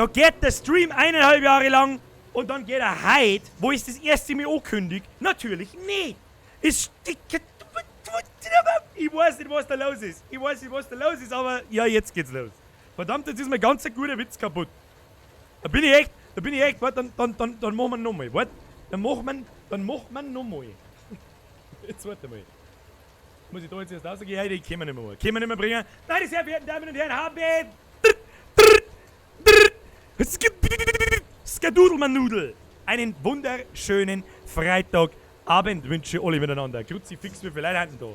Da geht der Stream 1,5 Jahre lang und dann geht er heute, wo ich das erste Mal ankündige. Natürlich nicht. Ich weiß nicht, was da los ist. Ich weiß nicht, was da los ist, aber ja, jetzt geht's los. Verdammt, jetzt ist mein ganzer guter Witz kaputt. Da bin ich echt, warte, dann machen wir nochmal, warte. Dann machen wir nochmal. Jetzt warte mal. Muss ich da jetzt erst rausgehen? Ja, die können wir nicht mehr. Können wir nicht mehr bringen. Meine sehr verehrten Damen und Herren, haben wir... Skadudelmann-Nudel. Einen wunderschönen Freitagabend wünsche ich alle miteinander. Kruzifix, wie viele Leute hatten da?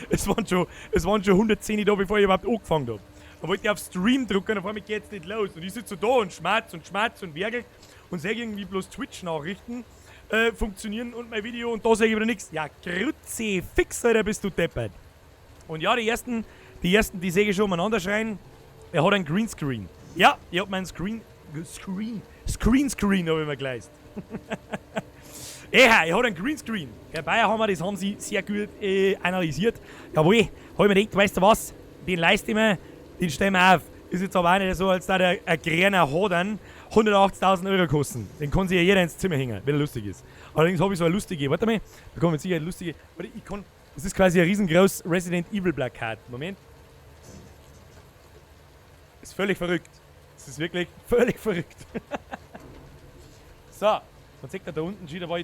Es waren schon 110 da, bevor ich überhaupt angefangen habe. Da wollte ich auf Stream drücken, auf einmal geht's nicht los. Und ich sitze so da und schmerz und werkel und sehe irgendwie bloß Twitch-Nachrichten funktionieren und mein Video und da sehe ich wieder nichts. Ja, Kruzifix, Alter, bist du deppert. Und ja, die ersten, die sehe ich schon umeinander schreien. Er hat einen Greenscreen. Ja, ich hab meinen Screen habe ich mir geleistet. Ja, ich hab einen Greenscreen. Bei Bayern das haben sie sehr gut analysiert. Jawohl, hab ich mir gedacht, weißt du was, den leiste ich mir, den stellen wir auf. Ist jetzt aber auch nicht so, als da der ein grüner Hodern 180.000 Euro kosten. Den kann sich ja jeder ins Zimmer hängen, wenn er lustig ist. Allerdings habe ich so eine lustige, warte mal, da kommen mit Sicherheit lustige, warte, das ist quasi ein riesengroßes Resident Evil Plakat. Moment. Ist völlig verrückt. Das ist wirklich völlig verrückt. So, man sieht da unten, da war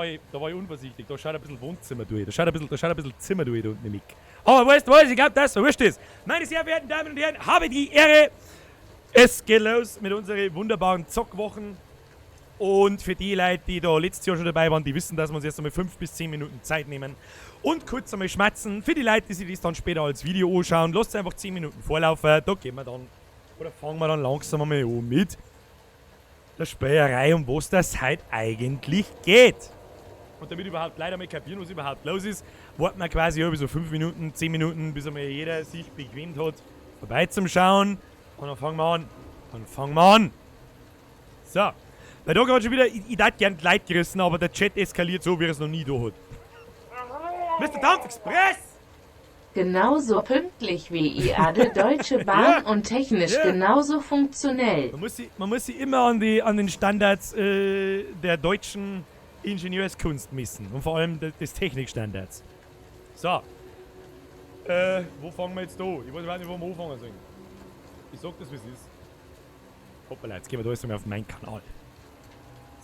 ich unvorsichtig. Da schaut ein bisschen Wohnzimmer durch. Da schaut ein bisschen Zimmer durch da unten im Mick. Aber weißt du was, ich glaube, das so wurscht ist. Meine sehr verehrten Damen und Herren, habe die Ehre. Es geht los mit unseren wunderbaren Zockwochen. Und für die Leute, die da letztes Jahr schon dabei waren, die wissen, dass wir uns erst einmal 5 bis 10 Minuten Zeit nehmen und kurz einmal schmatzen. Für die Leute, die sich das dann später als Video anschauen, lasst einfach 10 Minuten vorlaufen. Da gehen wir dann, oder fangen wir dann langsam einmal an mit der Spielerei, um was das heute eigentlich geht. Und damit überhaupt leider mal kapieren, was überhaupt los ist, warten wir quasi über so 5 Minuten, 10 Minuten, bis einmal jeder sich bequemt hat, vorbei zum Schauen. Und dann fangen wir an. So. Weil da gerade schon wieder, ich hätte gern Leute gerissen, aber der Chat eskaliert so, wie er es noch nie da hat. Mr. Dampf Express! Genauso pünktlich wie IADE, Deutsche Bahn und technisch genauso funktionell. Man muss sich immer an den Standards der deutschen Ingenieurskunst messen. Und vor allem des Technikstandards. So. Wo fangen wir jetzt da? Ich weiß nicht, wo wir anfangen sollen. Ich sag das, wie es ist. Hoppala, jetzt gehen wir da erst mal auf meinen Kanal.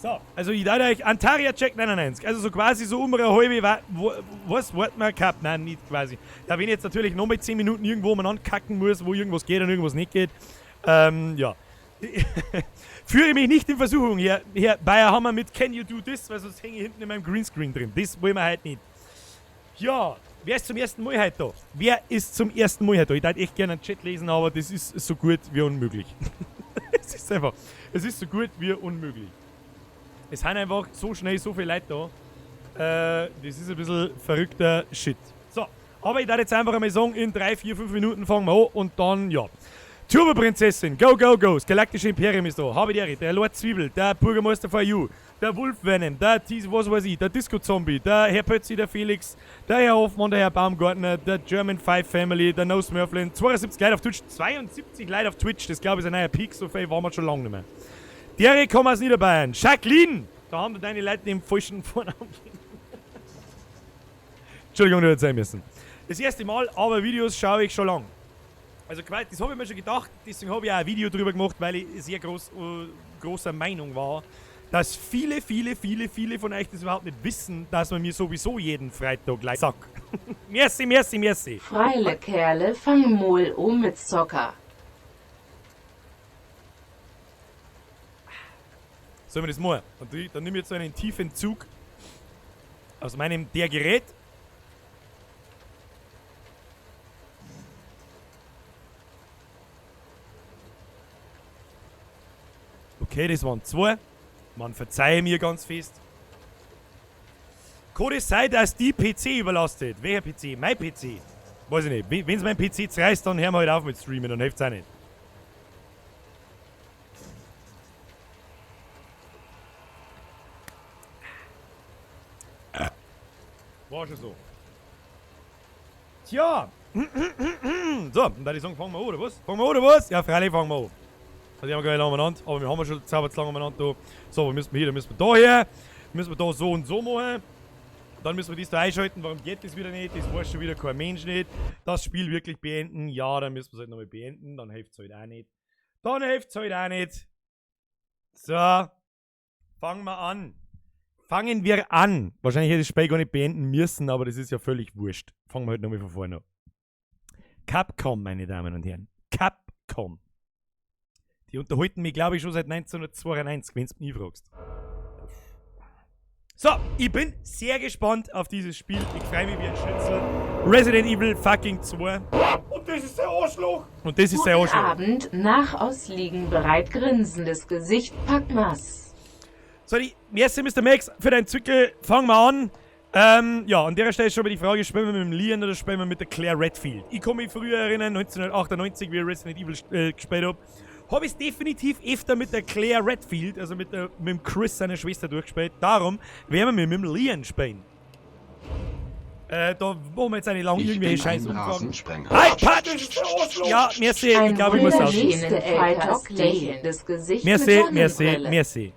So, also ich dachte euch, Antaria Check 99, also so quasi so um eine halbe, was wollten wir gehabt? Nein, nicht quasi. Ja, wenn ich jetzt natürlich noch mit 10 Minuten irgendwo mal ankacken muss, wo irgendwas geht und irgendwas nicht geht, ja. Führe mich nicht in Versuchung, Herr Bayerhammer mit Can You Do This, weil sonst hänge ich hinten in meinem Greenscreen drin. Das wollen wir heute nicht. Ja, wer ist zum ersten Mal heute da? Wer ist zum ersten Mal heute da? Ich würde echt gerne einen Chat lesen, aber das ist so gut wie unmöglich. Es ist so gut wie unmöglich. Es sind einfach so schnell so viele Leute da. Das ist ein bisschen verrückter Shit. So, aber ich darf jetzt einfach einmal sagen, in 3, 4, 5 Minuten fangen wir an und dann, ja. Turbo-Prinzessin, go, go, go, das galaktische Imperium ist da. Habe die Ehre, der Lord Zwiebel, der Bürgermeister for You, der Wolf Venom, der was weiß ich, der Disco-Zombie, der Herr Pötzi, der Felix, der Herr Hoffmann, der Herr Baumgartner, der German 5 Family, der No Smurflin, 72 Leute auf Twitch, 72 Leute auf Twitch, das glaube ich ist ein neuer Peak, so viel waren wir schon lange nicht mehr. Derek, komm aus Niederbayern. Jacqueline! Da haben deine Leute den falschen Vornamen. Entschuldigung, du hättest sein müssen. Das erste Mal, aber Videos schaue ich schon lang. Also das habe ich mir schon gedacht, deswegen habe ich auch ein Video drüber gemacht, weil ich sehr großer Meinung war, dass viele von euch das überhaupt nicht wissen, dass man mir sowieso jeden Freitag gleich sagt. Merci. Freile Kerle, fang mal mit Zocker. Sollen wir das machen? Und dann nehme ich jetzt so einen tiefen Zug aus meinem Gerät. Okay, das waren 2. Man verzeihe mir ganz fest. Kann es sein, dass die PC überlastet? Welcher PC? Mein PC? Weiß ich nicht. Wenn es mein PC zerreißt, dann hören wir halt auf mit Streamen, dann hilft es auch nicht. War schon so. Tja. So, und da die sagen, fangen wir an, oder was? Ja, freilich fangen wir an. Also die haben gar nicht lange umeinander, aber wir haben ja schon selber zu lange umeinander da. So, was müssen wir hier? Dann müssen wir da her. Müssen wir da so und so machen. Dann müssen wir das da einschalten. Warum geht das wieder nicht? Das weiß schon wieder kein Mensch nicht. Das Spiel wirklich beenden. Ja, dann müssen wir es halt nochmal beenden. Dann hilft es halt auch nicht. Dann hilft es halt auch nicht. So. Fangen wir an. Fangen wir an. Wahrscheinlich hätte ich das Spiel gar nicht beenden müssen, aber das ist ja völlig wurscht. Fangen wir halt nochmal von vorne an. Capcom, meine Damen und Herren. Capcom. Die unterhalten mich, glaube ich, schon seit 1992, wenn du mich fragst. So, ich bin sehr gespannt auf dieses Spiel. Ich freue mich wie ein Schnitzel. Resident Evil fucking 2. Und das ist der Arschloch. Und das ist der Guten Arschloch. Abend, nach Ausliegen bereit grinsendes Gesicht Packmas. So, merci Mr. Max für deinen Zückel. Fangen wir an. Ja, an der Stelle ist schon mal die Frage, spielen wir mit dem Leon oder spielen wir mit der Claire Redfield? Ich kann mich früher erinnern, 1998, wie ich Resident Evil gespielt habe ich es definitiv öfter mit der Claire Redfield, also mit dem Chris, seiner Schwester, durchgespielt. Darum werden wir mit dem Leon spielen. Da machen wir jetzt eine lange irgendwelche Scheiße umfragen. Halt, ja, merci, ich glaube, ich muss aus. Merci.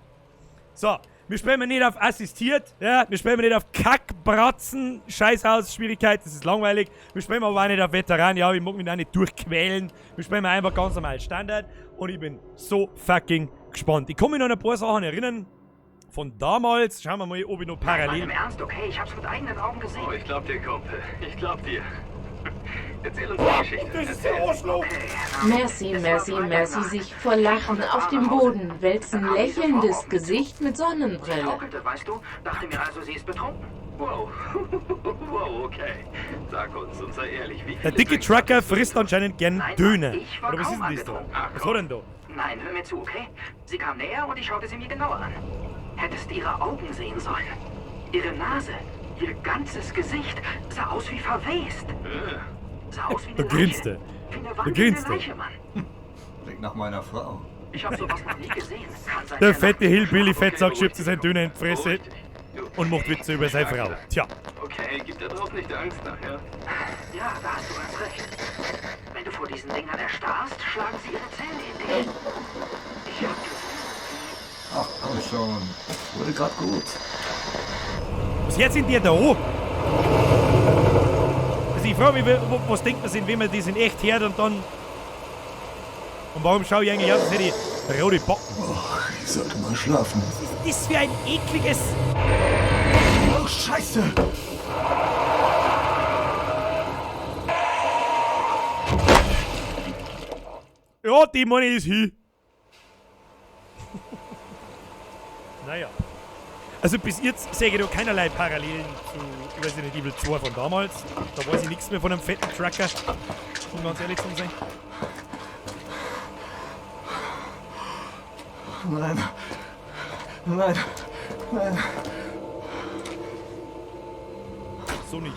So, wir spielen nicht auf assistiert, ja, wir spielen nicht auf Kackbratzen, Scheißhaus-Schwierigkeit, das ist langweilig. Wir spielen aber auch nicht auf Veteran, ja, ich mag mich auch nicht durchquälen. Wir spielen einfach ganz normal Standard und ich bin so fucking gespannt. Ich kann mich noch an ein paar Sachen erinnern von damals. Schauen wir mal, ob ich noch parallel... Nein, im Ernst, okay, ich hab's mit eigenen Augen gesehen. Oh, ich glaub dir, Kumpel, ich glaub dir. Erzähl uns die Geschichte. Das ist der Arschloch! Merci, sich vor Lachen auf dem Boden wälzen lächelndes Gesicht mit Sie Sonnenbrille. schaukelte, weißt du? Dachte mir also, sie ist betrunken. Wow. Wow, okay. Sag uns und sei ehrlich, wie Der viele dicke Drinks Trucker hattest du? frisst anscheinend gern Nein, Döner. ich war Oder was ist kaum denn das da? angetrunken. Was hat denn da? Nein, hör mir zu, okay? Sie kam näher und ich schaute sie mir genauer an. Hättest ihre Augen sehen sollen. Ihre Nase, ihr ganzes Gesicht sah aus wie verwest. Sah aus wie Da eine grinst Leiche. er. Wie eine Da wandelnde grinst er. Leiche, Mann. Klingt nach meiner Frau. Ich hab sowas noch nie gesehen. Kann sein, Der Nacht- fette Hillbilly-Fettsack Okay, schiebt sich seinen Döner in die Fresse und macht Witze über seine Frau. Tja, Okay, gib dir drauf nicht Angst nachher. Ja, da hast du ganz recht. Wenn du vor diesen Dingern erstarrst, schlagen sie ihre Zähne in dich. Ich hab gesehen. Ach komm schon. Wurde grad gut. was jetzt sind die da? Also ich frage mich, was denkt man sich, wenn man das in echt hört und dann... Und warum schaue ich eigentlich aus, als hätte ich rote Backen? Ach, ich sollte mal schlafen. Was ist das für ein ekliges... Oh, Scheiße! Ja, die Money ist hier. Naja. Also bis jetzt sehe ich da keinerlei Parallelen zu Resident Evil 2 von damals. Da weiß ich nichts mehr von einem fetten Tracker, um ganz ehrlich zu sein. Nein. Nein. Nein. So nicht.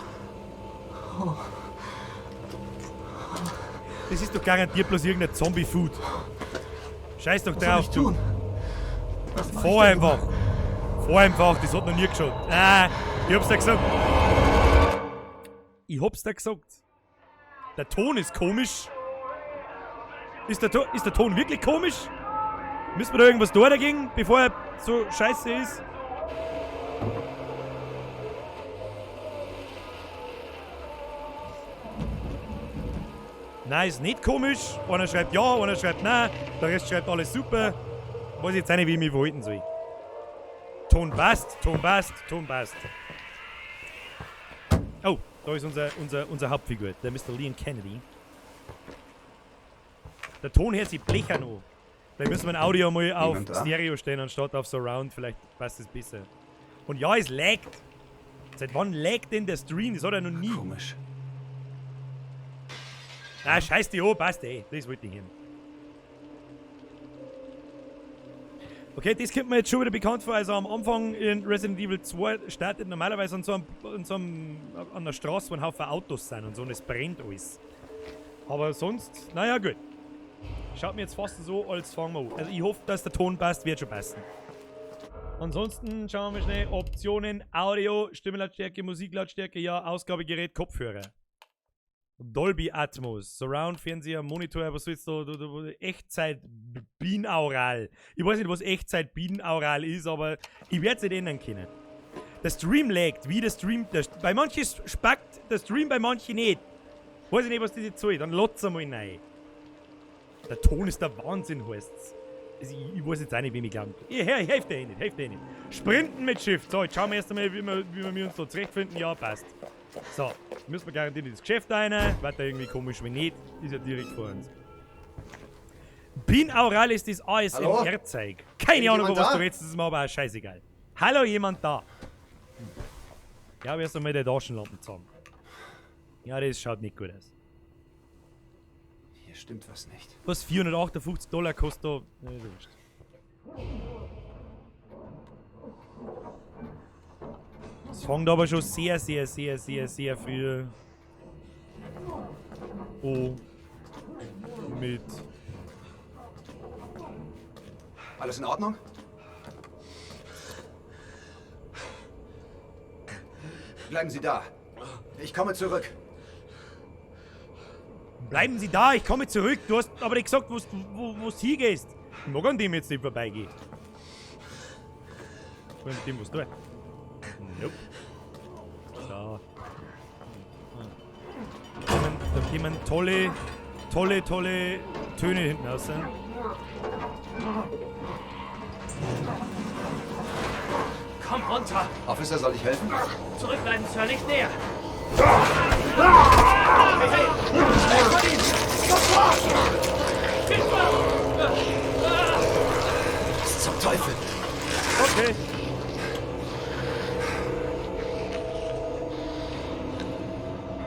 Das ist doch garantiert bloß irgendein Zombie-Food. Scheiß doch Was soll ich drauf, tun? Was mach Fahr ich denn einfach. Fahr einfach, das hat noch nie geschaut. Ah, ich hab's dir gesagt. Ich hab's dir gesagt. Der Ton ist komisch. Ist der Ton wirklich komisch? Müssen wir da irgendwas tun dagegen, bevor er so scheiße ist? Nein, ist nicht komisch. Einer schreibt ja, einer schreibt nein. Der Rest schreibt alles super. Weiß jetzt auch nicht, wie ich mich verhalten soll. Ton passt, Ton passt, Ton passt. Oh, da ist unser Hauptfigur, der Mr. Leon Kennedy. Der Ton hört sich blecher an. Vielleicht müssen wir ein Audio mal auf Niemand da? Stereo stellen anstatt auf Surround. Vielleicht passt es besser. Und ja, es laggt. Seit wann laggt denn der Stream? Das hat er noch nie. Komisch. Ah, scheiß die an, passt eh. Das wollte ich hin. Okay, das kommt mir jetzt schon wieder bekannt vor. Also am Anfang in Resident Evil 2 startet normalerweise an einer Straße, wo ein Haufen Autos sind und so, und es brennt alles. Aber sonst, naja, gut. Schaut mir jetzt fast so, als fangen wir an. Also ich hoffe, dass der Ton passt, wird schon passen. Ansonsten schauen wir schnell. Optionen, Audio, Stimmenlautstärke, Musiklautstärke, ja, Ausgabegerät, Kopfhörer. Dolby Atmos, Surround-Fernseher, Monitor, was sollst du, Echtzeit, binaural. Ich weiß nicht, was Echtzeit, binaural ist, aber ich werde es nicht ändern können. Der Stream laggt, wie der Stream, bei manchen spackt der Stream, bei manchen nicht. Weiß ich nicht, was das jetzt soll, dann lot's einmal rein. Der Ton ist der Wahnsinn, heißt's. Also ich weiß jetzt auch nicht, wem ich glaube. Helft dir nicht. Sprinten mit Shift. So, jetzt schauen wir erst einmal, wie wir uns da zurechtfinden. Ja, passt. So, müssen wir garantiert ins Geschäft rein. War da irgendwie komisch, wenn nicht, ist ja direkt vor uns. Binaural ist das ASMR-Zeug. Keine Ahnung, was du redest, das ist mir aber auch scheißegal. Hallo, jemand da? Ja, wir erst einmal die Taschenlampen zusammen. Ja, das schaut nicht gut aus. Hier stimmt was nicht. Was $458 kostet da? Nee, wurscht. Es fängt aber schon sehr viel mit. Alles in Ordnung? Bleiben Sie da. Ich komme zurück. Bleiben Sie da, ich komme zurück. Du hast aber nicht gesagt, wo du hingehst. Ich mag an dem jetzt nicht vorbeigehen. Was mit dem was tun? Nope. Da. Da kommen tolle Töne hinten raus. Komm runter! Officer, soll ich helfen? Zurückbleiben, Sir, nicht näher! Was zum Teufel? Okay.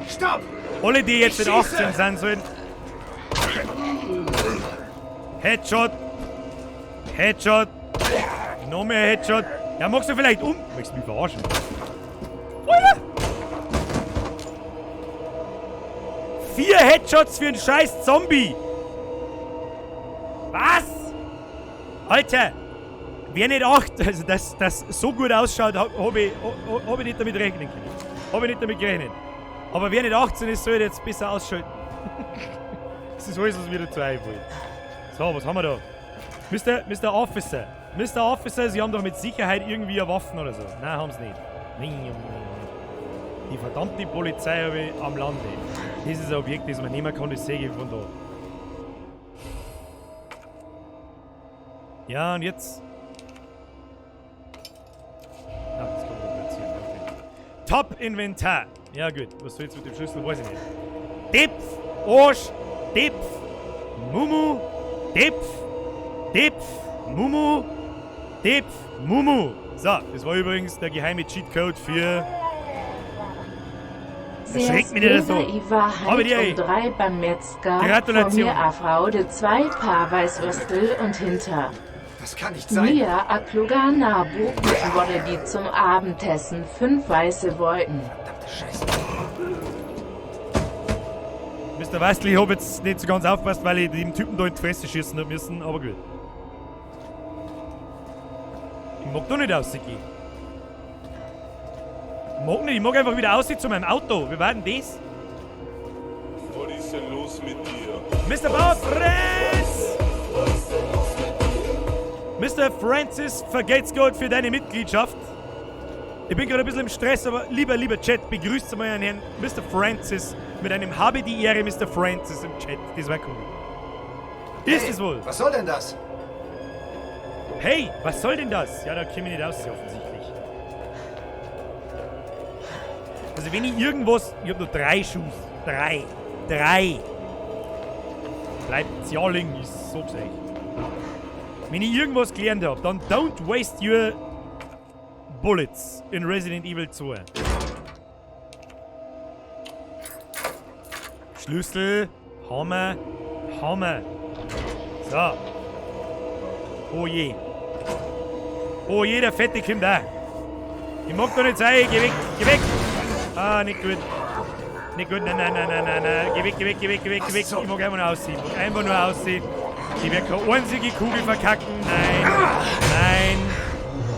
Stopp! Alle, die jetzt mit 18 sind, sollen. Headshot! Noch mehr Headshot! Ja, magst du vielleicht Möchtest du mich verarschen? Alter! 4 Headshots für einen scheiß Zombie! Was? Alter! Wer nicht 8, also dass das so gut ausschaut, hab ich nicht damit rechnen können. Aber wer nicht 18 ist, soll jetzt besser ausschalten. Das ist alles, was wir dazu einfällt. So, was haben wir da? Mr. Officer. Mr. Officer, Sie haben doch mit Sicherheit irgendwie eine Waffen oder so. Nein, haben Sie nicht. Die verdammte Polizei habe ich am Lande. Das ist ein Objekt, das man nehmen kann, das sehe ich von da. Ja, und jetzt... Ah, das kann man platzieren. Okay. Top-Inventar. Ja gut, was soll jetzt mit dem Schlüssel, weiß ich nicht. Dipf, Arsch, Dipf, Mumu, Dipf, Mumu, Dipf, Mumu. So, das war übrigens der geheime Cheatcode für... Zuerst i war halt 3 beim Metzger, vor mir a Frau de 2 Paar Weißwürstel und hinter Das kann nicht sein. mir a kluger Nabu wurde die zum Abendessen 5 weiße Wolken. Verdammte Scheiße. Mr. Weistli, ich hab jetzt nicht so ganz aufgepasst, weil ich den Typen da in die Fresse schießen hab müssen, aber gut. Ich mag doch nicht rausgehen. Ich mag einfach wieder aussehen zu meinem Auto. Wie war denn das? Was ist denn los mit dir? Mr. Baufress! Mr. Francis, vergeht's gut für deine Mitgliedschaft. Ich bin gerade ein bisschen im Stress, aber lieber Chat, begrüßt mal einen Herrn Mr. Francis mit einem Habe die Ehre, Mr. Francis im Chat. Das war cool. Ist es wohl? Was soll denn das? Hey, was soll denn das? Ja, da käme ich nicht aus, offensichtlich. Also wenn ich irgendwas... Ich hab nur 3 Schuss. 3. Bleibt ja liegen, ich sag's euch. Wenn ich irgendwas gelernt habe, dann don't waste your bullets in Resident Evil 2. Schlüssel, Hammer. So. Oh je, der Fette kommt da. Ich mag doch nicht sein, geh weg. Ah, nicht gut, nein. Geh weg. Ich mag einfach nur aussehen. Ich werde keine einzige Kugel verkacken. Nein.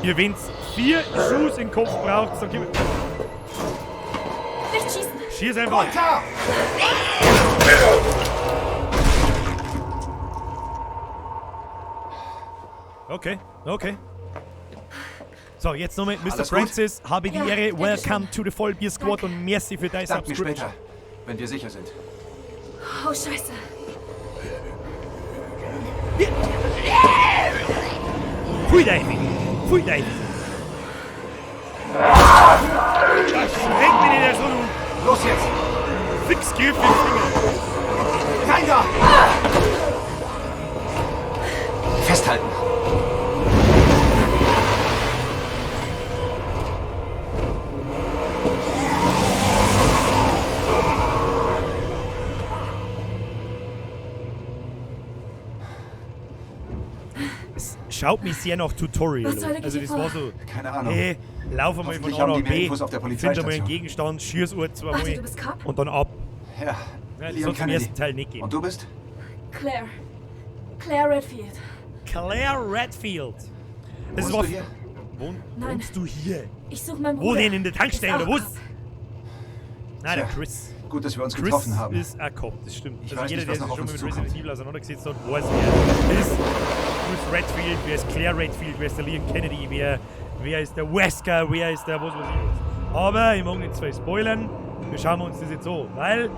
Ihr wenn's 4 Schuss in den Kopf braucht, dann gib... Nicht schießen! Schieß einfach! Runter! Okay, okay. So, jetzt nochmal, Mr. Alles Francis, habe die Ja, Ehre. danke Welcome schön. to the Vollbier Squad und merci für deine Sag mir Subscription. später, wenn wir sicher sind. Oh, Scheiße. Pfui Davy! Pfui Davy! Schreck mich nicht so, du Los jetzt! Fixgriff im Finger! Rein da! Festhalten! Es schaut mich sehr nach Tutorial. Was soll ich Also hier das war so, Keine Ahnung. hey, lauf einmal von Hoffentlich A haben nach die mehr B, Infos auf der find einmal einen Polizeistation. Gegenstand, schieß Uhr zweimal Warte, du bist Cop? und dann ab. Ja, Ja, das Leon soll zum Kennedy. ersten Teil nicht gehen. Und du bist? Claire. Claire Redfield. Claire Redfield. Das Wohnst war du hier? Nein. Wohnst du hier? Ich suche meinen Wo Bruder. denn? In der Tankstelle oder Ist auch was? Nein, der Tja, Chris. Gut, dass wir uns Chris getroffen haben. ist ein Cop, das stimmt. Ich Also weiß jeder, nicht, der was sich noch schon auf mal mit uns Resident zukommt. Evil auseinandergesetzt hat, weiß wer ist Chris Redfield, wer ist Claire Redfield, wer ist der Leon Kennedy, wer ist der Wesker, wer ist der was weiß ich was. Aber ich mag nicht zu viel spoilern, wir schauen uns das jetzt an, weil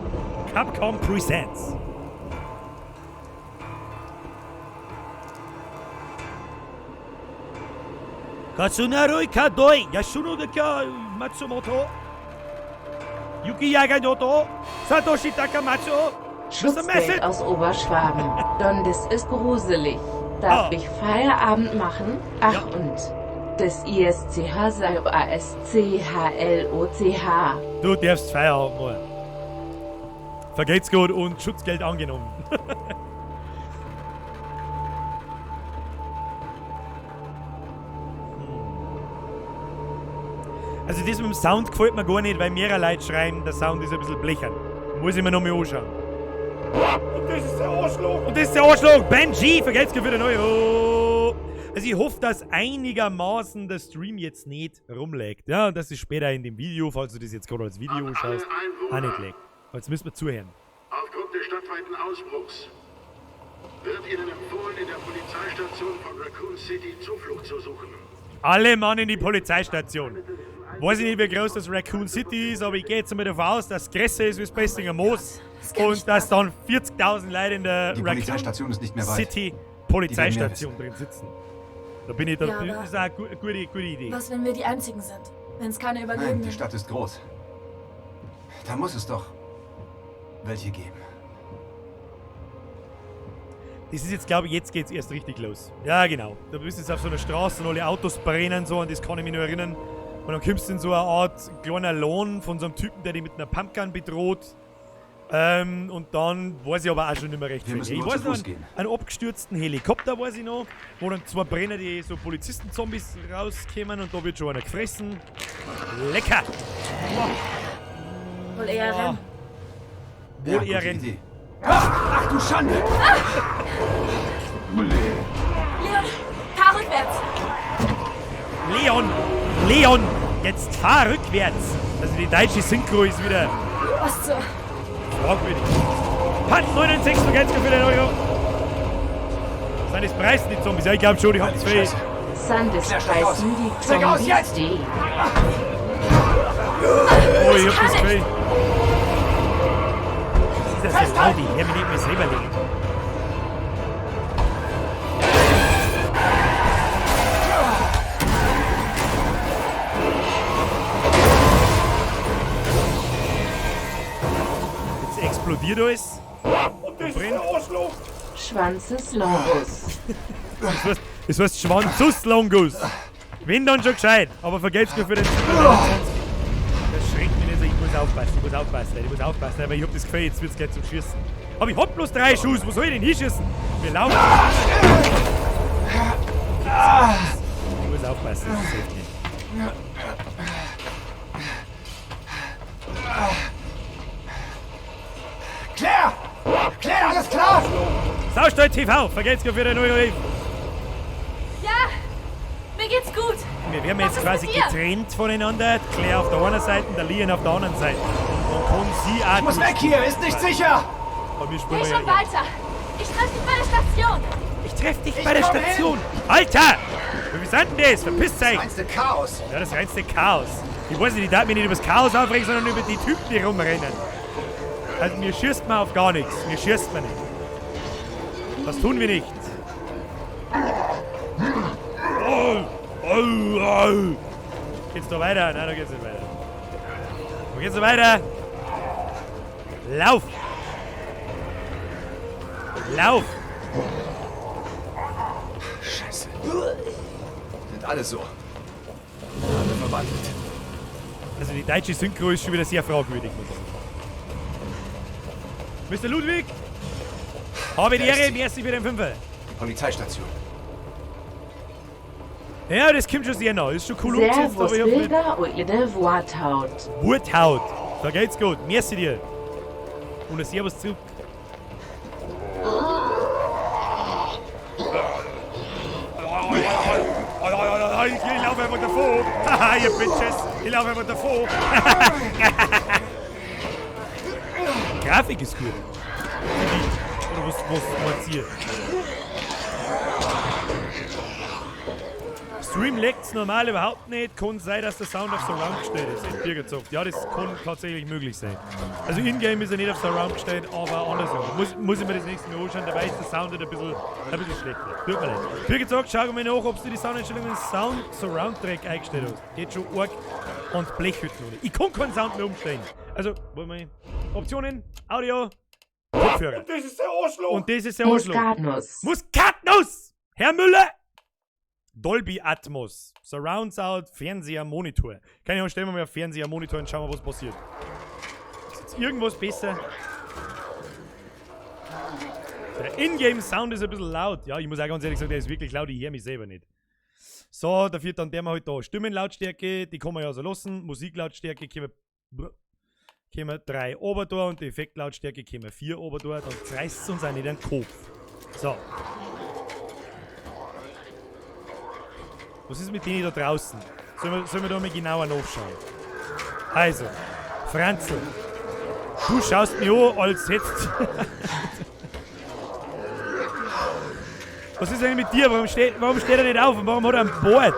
Capcom Presents. Katsunaroi Kadoi, Yasuno de Matsumoto, Yuki Yagamoto, Satoshi Takamatsu. Schutzgeld aus Oberschwaben. Don, das ist gruselig. Darf ich Feierabend machen? Ach, Ja. und das ISCH sei ASCHLOCH. Du darfst Feierabend machen. Vergeht's gut und Schutzgeld angenommen. Also das mit dem Sound gefällt mir gar nicht, weil mehrere Leute schreien, der Sound ist ein bisschen blechern. Muss ich mir noch mal anschauen. Und das ist der Arschloch! Und das ist der Arschloch! Benji, vergelt's für den Euro! Also ich hoffe, dass einigermaßen der Stream jetzt nicht rumlegt. Ja, und dass es später in dem Video, falls du das jetzt gerade als Video schaust, auch nicht legt. Jetzt müssen wir zuhören. Aufgrund des stadtweiten Ausbruchs wird Ihnen empfohlen, in der Polizeistation von Raccoon City Zuflucht zu suchen. Alle Mann in die Polizeistation. Weiß ich nicht, wie groß das Raccoon City ist, aber ich gehe jetzt einmal davon aus, dass es größer ist wie das Bestinger Moos und dass dann 40.000 Leute in der Die Raccoon Polizeistation ist nicht mehr weit. City Polizeistation drin sitzen. Da bin ich, Ja, das aber- ist eine gute Idee. Was, wenn wir die Einzigen sind? Wenn es keine Nein, Überlebenden die Stadt ist groß. Da muss es doch welche geben. Das ist jetzt, glaube ich, jetzt geht's erst richtig los. Ja, genau. Da bist du jetzt auf so einer Straße und alle Autos brennen so, an das kann ich mich nur erinnern. Und dann kommst du in so eine Art kleiner Lohn von so einem Typen, der dich mit einer Pumpgun bedroht. Und dann weiß ich aber auch schon nicht mehr recht Wir viel. müssen Ich nur weiß zu noch, Fuß gehen. einen abgestürzten Helikopter weiß ich noch, wo dann zwei Brenner, die so Polizisten-Zombies rauskommen und da wird schon einer gefressen. Lecker! wohl eher rennen. Wohl Ja, eher gute rennen. Idee. Ach du Schande! Leon, fahr rückwärts. Leon, jetzt fahr rückwärts! Also die deutsche Synchro ist wieder Was zur... fragwürdig. Hat 69 Geld für den Euro. Sind das Preis die Zombies? Ja, ich glaube schon, die haben zwei. Scheiße. Sandis preisen die Steig aus, jetzt! Zombies. Oh, ich hab das zwei. Das ist der Audi. Ich hab mich nicht mehr selber legen. Jetzt explodiert alles. Und das brennt. Schwanzes Longus. Das heißt Schwanzus-Longus. Wenn dann schon gescheit, aber vergelt's mir für den Das schreckt mich nicht so, ich muss aufpassen, aber ich hab das Gefühl, jetzt wird's gleich zum Schießen. Aber ich hab bloß 3 Schuss, wo soll ich denn hinschießen? Wir laufen. Ich muss aufpassen, das ist echt nicht. Claire! Claire, alles klar! Saustall TV, vergelt's mir für den Euro. Ja, mir geht's gut. Wir werden Was jetzt ist quasi mit dir? getrennt voneinander. Claire auf der einen Seite, der Leon auf der anderen Seite. man kann sie auch... Ich muss weg hier, ist nicht sicher! Aber wir Geh springen schon ja weiter. Ich treffe dich bei der Station. Ich treff dich bei der Station! Alter! Wie seid denn das? Verpisst euch! Reinste Chaos! Ja, das reinste Chaos. Ich weiß nicht, ich darf mich nicht über das Chaos aufregen, sondern über die Typen, die rumrennen. Also mir schießt man auf gar nichts. Mir schießt man nicht. Das tun wir nicht. Geht's noch weiter? Nein, da geht's nicht weiter. Wo geht's noch weiter? Lauf! Lauf! Scheiße. Sind alle so. Alle verwandelt. Also die deutsche Synchro ist schon wieder sehr fragwürdig, muss ich sagen. Mr. Ludwig! Habe die Ehre, merci für den Fünfer. Polizeistation. Ja, das kommt schon sehr nah. Ist schon cool Servus umgesetzt, aber ich hab nicht... Bilder und ihre Worthaut. Wurthaut. Da geht's gut. Merci dir. Und ein Servus zurück. Ich laufe einfach davon. Haha, ihr Bitches. Ich laufe einfach davon. Grafik ist gut. Oder was meinst ihr? Stream leckt's normal überhaupt nicht. Kann sein, dass der Sound auf Surround gestellt ist in Birgerzoft. Ja, das kann tatsächlich möglich sein. Also in-game ist er nicht auf Surround gestellt, aber andersrum. Muss ich mir das nächste Mal anschauen, dabei ist der Sound ein bisschen schlechter. Tut mir leid. Birgerzoft, schau mir nach, ob du die Soundeinstellungen Sound Surround-Track eingestellt hast. Geht schon arg und Blechhütten oder. Ich kann keinen Sound mehr umstellen. Also, wollen wir Optionen, Audio, Kopfhörer. Und das ist der Arschloch. Und das ist der Arschloch. Muskatnuss. Muskatnuss! Herr Müller! Dolby Atmos, Surround Sound, Fernseher, Monitor. Keine Ahnung, stellen wir mal auf Fernseher, Monitor und schauen wir, was passiert. Ist jetzt irgendwas besser? Der Ingame-Sound ist ein bisschen laut. Ja, ich muss auch ganz ehrlich sagen, der ist wirklich laut, ich höre mich selber nicht. So, dafür dann der mal halt da. Stimmenlautstärke, die kann man ja so lassen. Musiklautstärke können wir 3 ober da und die Effektlautstärke können wir 4 ober da. Dann reißt es uns auch nicht den Kopf. So. Was ist mit denen da draußen? Sollen wir da mal genauer nachschauen? Also, Franzl, du schaust mich an, als hättest... Was ist eigentlich mit dir? Warum steht er nicht auf und warum hat er ein Board?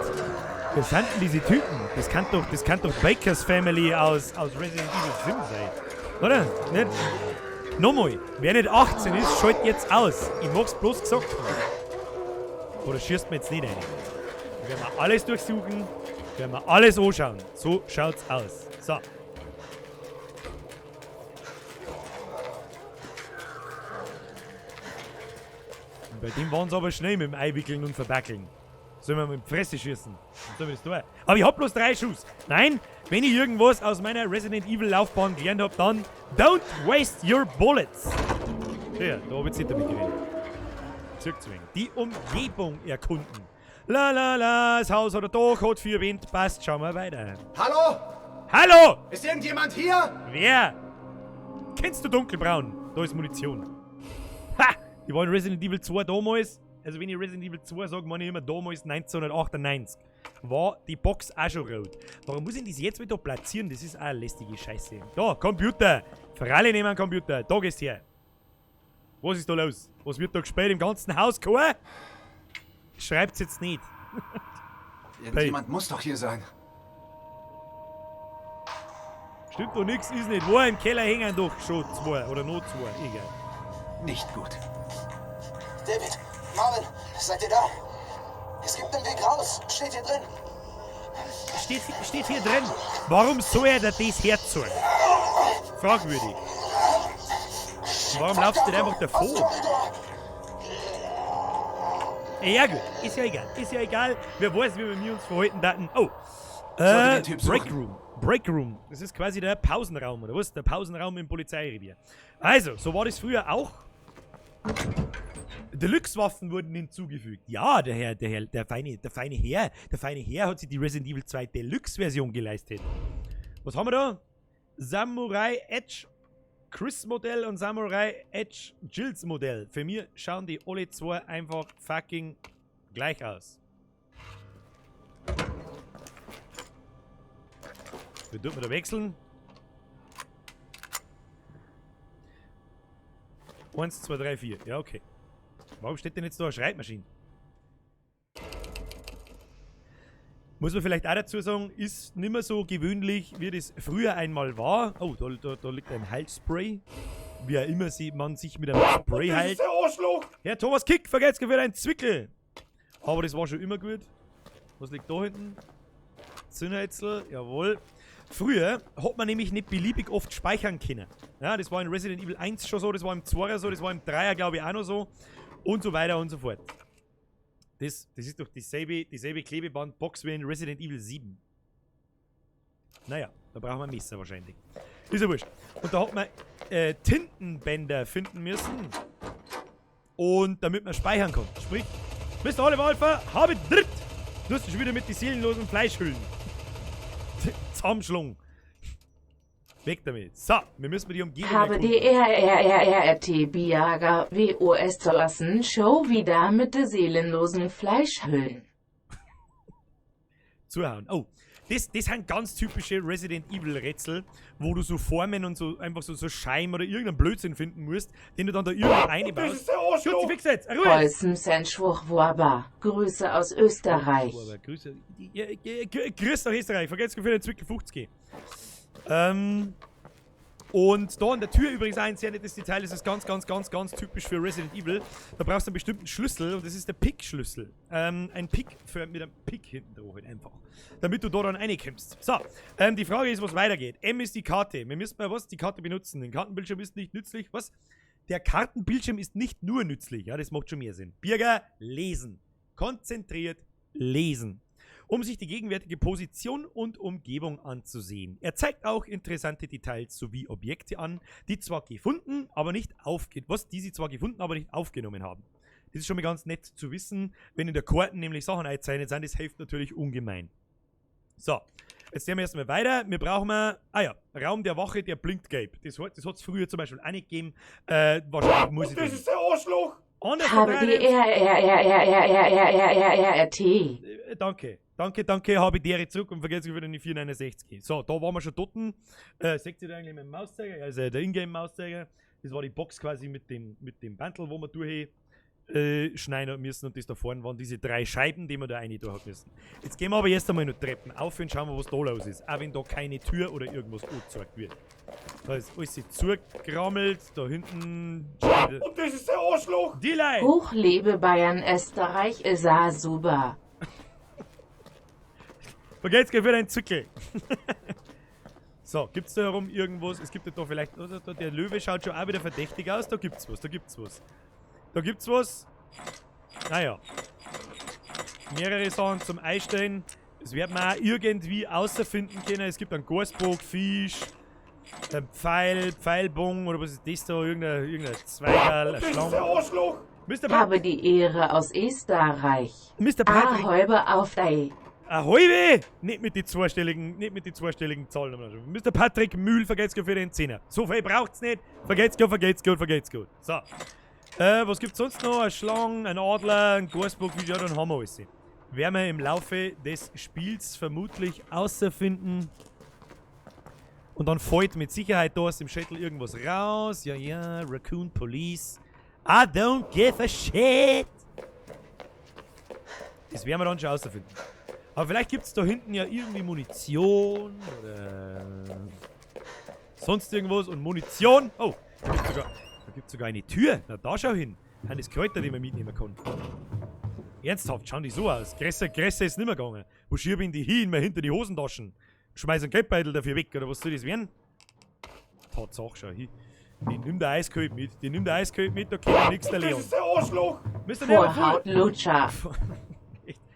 Was sind denn diese Typen? Das kann doch Bakers Family aus Resident Evil 5 sein. Oder? Nicht? Nochmal, wer nicht 18 ist, schalt jetzt aus. Ich mag's bloß gesagt haben. Oder schießt mir jetzt nicht ein? Werden wir alles durchsuchen, werden wir alles anschauen. So schaut's aus. So. Und bei dem waren sie aber schnell mit dem Einwickeln und Verbackeln. Sollen wir mit die Fresse schießen? So will ich das tun. Aber ich hab bloß 3 Schuss. Nein, wenn ich irgendwas aus meiner Resident Evil Laufbahn gelernt hab, dann don't waste your bullets. Ja, da hab ich jetzt nicht damit geredet. Zurückzuwingen. Die Umgebung erkunden. La la la, das Haus oder Dach hat 4 Wind, passt, schauen wir weiter. Hallo? Hallo! Ist irgendjemand hier? Wer? Kennst du Dunkelbraun? Da ist Munition. Ha! Die waren Resident Evil 2 damals, also wenn ich Resident Evil 2 sage, meine ich immer damals 1998. War die Box auch schon rot. Warum muss ich das jetzt wieder platzieren? Das ist auch eine lästige Scheiße. Da, Computer! Für alle nehmen einen Computer. Da gehst her. Was ist da los? Was wird da gespielt im ganzen Haus? Kein? Schreibt's jetzt nicht. Irgendjemand muss doch hier sein. Stimmt doch nix, ist nicht. Wo im Keller hängen doch schon 2 oder noch 2. Egal. Nicht gut. David, Marvin, seid ihr da? Es gibt einen Weg raus. Steht hier drin. Steht hier drin. Warum soll er das herzahlen? Fragwürdig. Warum laufst du denn einfach davor? Ja gut, ist ja egal. Ist ja egal. Wer weiß, wie wir uns verhalten daten. Oh. Break Room. Das ist quasi der Pausenraum, oder was? Der Pausenraum im Polizeirevier. Also, so war das früher auch. Deluxe-Waffen wurden hinzugefügt. Ja, der feine Herr hat sich die Resident Evil 2 Deluxe-Version geleistet. Was haben wir da? Samurai Edge Chris Modell und Samurai Edge Jills Modell. Für mich schauen die alle 2 einfach fucking gleich aus. Wie tut man da wechseln? 1, 2, 3, 4. Ja, okay. Warum steht denn jetzt da eine Schreibmaschine? Muss man vielleicht auch dazu sagen, ist nicht mehr so gewöhnlich, wie das früher einmal war. Oh, da liegt ein Heilspray. Wie auch immer man sich mit einem Spray heilt. Herr Thomas Kick, vergesst für einen Zwickel. Aber das war schon immer gut. Was liegt da hinten? Zündhölzel, jawohl. Früher hat man nämlich nicht beliebig oft speichern können. Ja, das war in Resident Evil 1 schon so, das war im 2er so, das war im 3er glaube ich auch noch so. Und so weiter und so fort. Das ist doch dieselbe Klebebandbox wie in Resident Evil 7. Naja, da brauchen wir ein Messer wahrscheinlich. Ist ja wurscht. Und da hat man Tintenbänder finden müssen. Und damit man speichern kann. Sprich, Mr. Oliver Alpha, habe dritt! Du hast schon wieder mit den seelenlosen Fleischhüllen. Zusammenschlungen. Weg damit. So, wir müssen die Umgebung Habe die RRRRT-Biager WOS zu lassen, Show wieder mit den seelenlosen Fleischhüllen. Zuhauen. Oh, das sind ganz typische Resident Evil Rätsel, wo du so Formen und so einfach so Scheim oder irgendeinen Blödsinn finden musst, den du dann da irgendwo einbaust. Das ist der Arschloch! Fix jetzt! Ruhe! Preußen-Senschwuch Waba. Grüße aus Österreich. Grüße nach Österreich. Vergesst für den Zwickel 50. Und da an der Tür übrigens ein sehr nettes Detail, das ist ganz typisch für Resident Evil. Da brauchst du einen bestimmten Schlüssel und das ist der Pick-Schlüssel. Ein Pick mit einem Pick hinten drauf halt einfach. Damit du da dann reinkommst. So, die Frage ist, was weitergeht. M ist die Karte. Wir müssen bei was? Die Karte benutzen. Den Kartenbildschirm ist nicht nützlich. Was? Der Kartenbildschirm ist nicht nur nützlich. Ja, das macht schon mehr Sinn. Bürger, lesen. Konzentriert lesen. Um sich die gegenwärtige Position und Umgebung anzusehen. Er zeigt auch interessante Details sowie Objekte an, die sie zwar gefunden, aber nicht aufgenommen haben. Das ist schon mal ganz nett zu wissen, wenn in der Karten nämlich Sachen eingezeichnet sind, das hilft natürlich ungemein. So, jetzt gehen wir erstmal weiter. Wir brauchen Raum der Wache, der blinkt gelb. Das hat es früher zum Beispiel auch nicht gegeben. Wahrscheinlich muss ich das ist der Arschloch! Habe die RRRRRT. Danke, habe die zurück und vergesst wieder die 469. So, da waren wir schon dort. Seht ihr da eigentlich mit dem Mauszeiger? Also der Ingame-Mauszeiger. Das war die Box quasi mit dem Bantel, wo wir durchschneiden müssen. Und das da vorne waren diese 3 Scheiben, die wir da rein durch müssen. Jetzt gehen wir aber erst einmal noch Treppen auf und schauen wir, was da los ist. Auch wenn da keine Tür oder irgendwas angezeigt wird. Da ist alles zugekrammelt, da hinten. Und das ist der Arschloch! Die Leute! Hoch lebe Bayern, Österreich, ist auch super. Vergesst für deinen Zückel. So, gibt's da herum irgendwas? Es gibt ja da vielleicht. Der Löwe schaut schon auch wieder verdächtig aus. Da gibt's was. Naja. Mehrere Sachen zum Einstellen. Das wird man auch irgendwie außerfinden können. Es gibt einen Gasbock, Fisch, ein Pfeilbogen oder was ist das da? Irgendein Zweigerl, ein Schlange. Der Arschloch! Habe die Ehre aus Österreich. Mr. Patrick. Ahäuber auf dich. Ahoi! Nicht mit die zweistelligen Zahlen. Mr. Patrick Mühl, vergesst für den 10er. So viel braucht's nicht. Vergesst gut. So. Was gibt's sonst noch? Ein Schlange, ein Adler, ein Gasbock, wie ja, dann haben wir alles. Werden wir im Laufe des Spiels vermutlich außerfinden. Und dann fällt mit Sicherheit da aus dem Shuttle irgendwas raus. Ja, Raccoon Police. I don't give a shit. Das werden wir dann schon außerfinden. Aber vielleicht gibt es da hinten ja irgendwie Munition oder sonst irgendwas. Und Munition. Oh, da gibt es sogar eine Tür. Na, da schau hin. Das Kräuter, die man mitnehmen kann. Ernsthaft, schauen die so aus. Größer ist nicht mehr gegangen. Wo schiebe ich die hin? Mal hinter die Hosentaschen. Schmeiß einen Geldbeutel dafür weg, oder was soll das werden? Tatsache, schau hin. Die nimmt der Eiskalt mit. Da kann nichts der Leon. Das ist der Arschloch! Vorhaut-Lutscher.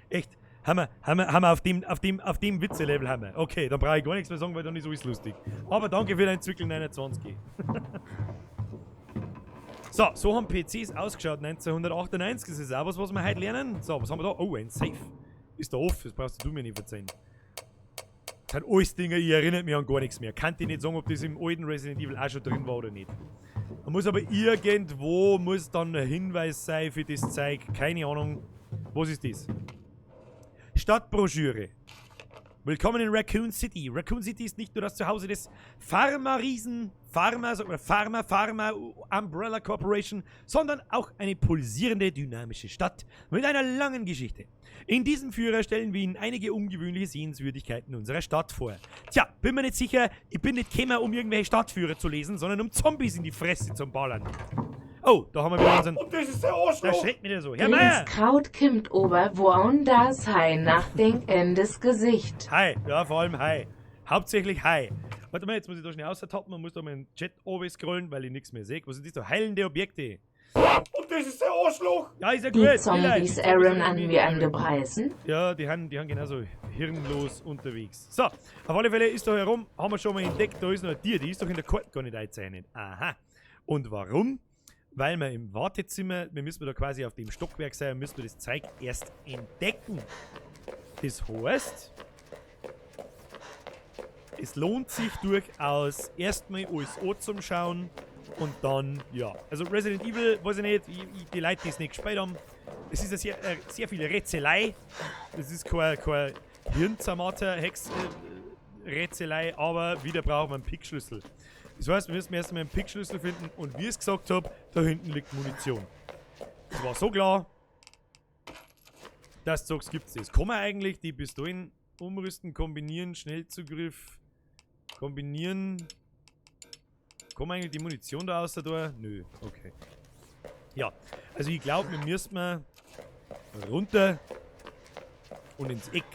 Echt. Haben wir auf dem Witze-Level haben wir. Okay, dann brauche ich gar nichts mehr sagen, weil dann ist alles lustig. Aber danke für dein Zwickel 29. So haben PCs ausgeschaut 1998. Das ist auch was wir heute lernen. So, was haben wir da? Oh, ein Safe. Ist da offen, das brauchst du mir nicht verzeihen. Das sind alles Dinge, ich erinnere mich an gar nichts mehr. Kann ich nicht sagen, ob das im alten Resident Evil auch schon drin war oder nicht. Da muss aber irgendwo dann ein Hinweis sein für das Zeug. Keine Ahnung. Was ist das? Stadtbroschüre. Willkommen in Raccoon City. Raccoon City ist nicht nur das Zuhause des Pharma Umbrella Corporation, sondern auch eine pulsierende, dynamische Stadt mit einer langen Geschichte. In diesem Führer stellen wir Ihnen einige ungewöhnliche Sehenswürdigkeiten unserer Stadt vor. Tja, bin mir nicht sicher, ich bin nicht gekommen, um irgendwelche Stadtführer zu lesen, sondern um Zombies in die Fresse zum Ballern. Oh, da haben wir wieder unseren... Und das ist der Arschloch! Da schreckt mich der so. Herr Meier! Ins Kraut kimmt ober woanders Hai nachdenkendes Gesicht. Hi, ja, vor allem Hi. Hauptsächlich Hi. Warte mal, jetzt muss ich da schnell austappen und muss da meinen Chat scrollen, weil ich nichts mehr sehe. Was sind das da? Heilende Objekte. Und das ist der Arschloch! Ja, ist ja gut. Die Zombies Aaron an wie an de Preisen. Ja, die haben genauso hirnlos unterwegs. So, auf alle Fälle ist da herum, haben wir schon mal entdeckt, da ist noch ein Tier, die ist doch in der Karte gar nicht eingezeichnet. Aha. Und warum? Weil wir im Wartezimmer, wir müssen da quasi auf dem Stockwerk sein, müssen wir das Zeug erst entdecken. Das heißt, es lohnt sich durchaus erstmal alles anzuschauen und dann, ja. Also Resident Evil, weiß ich nicht, die Leute, die es nicht gespielt haben, es ist ja sehr viel Rätselei. Das ist kein Hirnzermatter-Hex-Rätselei, aber wieder brauchen wir einen Pickschlüssel. Das heißt, wir müssen erstmal einen Pickschlüssel finden und wie ich es gesagt habe, da hinten liegt Munition. Das war so klar, dass du sagst, gibt es das. Kann man eigentlich die Pistolen umrüsten, kombinieren, Schnellzugriff, kombinieren. Kann man eigentlich die Munition da außer da? Nö, okay. Ja, also ich glaube, wir müssen mal runter und ins Eck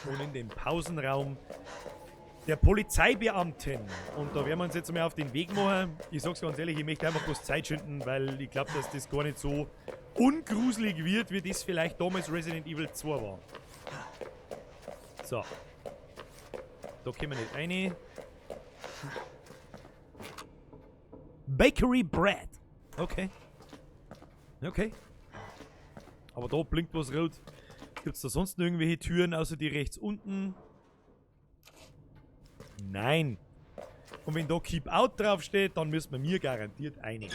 und in den Pausenraum der Polizeibeamten. Und da werden wir uns jetzt mal auf den Weg machen. Ich sag's ganz ehrlich, ich möchte einfach bloß Zeit schinden, weil ich glaube, dass das gar nicht so ungruselig wird, wie das vielleicht damals Resident Evil 2 war. So. Da können wir nicht rein. Bakery Bread. Okay. Okay. Aber da blinkt was rot. Gibt's da sonst noch irgendwelche Türen, außer die rechts unten? Nein. Und wenn da Keep Out draufsteht, dann müssen wir mir garantiert einigen.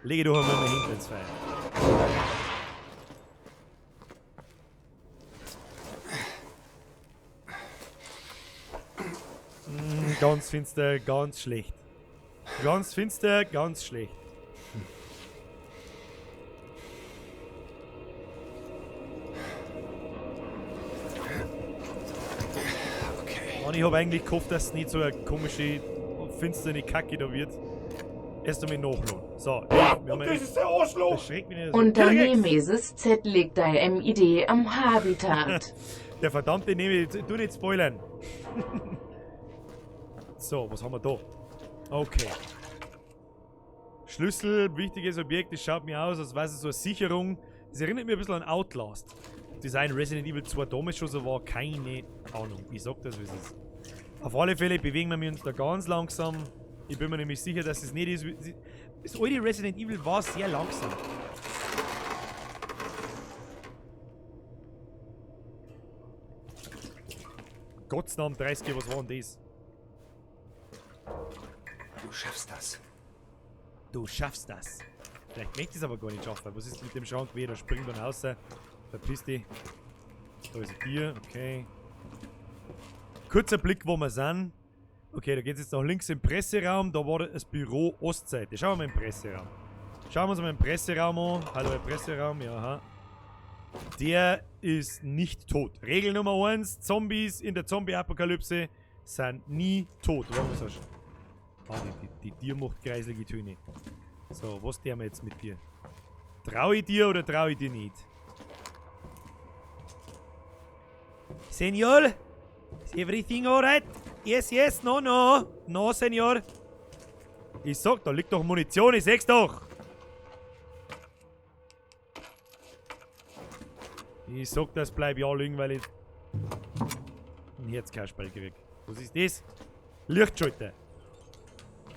Lege doch einmal hin ins Feuer. Ganz finster, ganz schlecht. Ganz finster, ganz schlecht. Und ich habe eigentlich gehofft, dass es nicht so eine komische, finstere Kacke da wird. Erst einmal nachladen. So, das ist der Arschloch! Das schreckt mich nicht so. Unternehmeses Z liegt der MID am Habitat. Der verdammte Nehme, du nicht spoilern. So, was haben wir da? Okay. Schlüssel, wichtiges Objekt, das schaut mir aus, als wäre es so eine Sicherung. Das erinnert mich ein bisschen an Outlast. Design Resident Evil 2 damals schon so war, keine Ahnung. Ich sag das, wie es ist. Auf alle Fälle bewegen wir uns da ganz langsam. Ich bin mir nämlich sicher, dass es nicht ist. Das alte Resident Evil war sehr langsam. Gottes Namen 30, was war denn das? Du schaffst das. Du schaffst das. Vielleicht möchte ich es aber gar nicht schaffen. Was ist mit dem Schrank weh? Da springt dann raus. Verpiss dich. Da ist ein Tier, okay. Kurzer Blick, wo wir sind. Okay, da geht es jetzt nach links im Presseraum. Da war das Büro Ostseite. Schauen wir mal im Presseraum. Schauen wir uns mal im Presseraum an. Hallo, der Presseraum, ja. Aha. Der ist nicht tot. Regel Nummer 1: Zombies in der Zombie-Apokalypse sind nie tot. Was hast du? Ah, die Tier macht kreiselige Töne. So, was tun wir jetzt mit dir? Traue ich dir oder traue ich dir nicht? Senor? Is everything alright? Yes, yes, no, no. No, Senor. Ich sag, da liegt doch Munition, ich sag's doch. Ich sag, das bleib ja liegen, weil ich ein Herzkasperl krieg. Was ist das? Lichtschalter.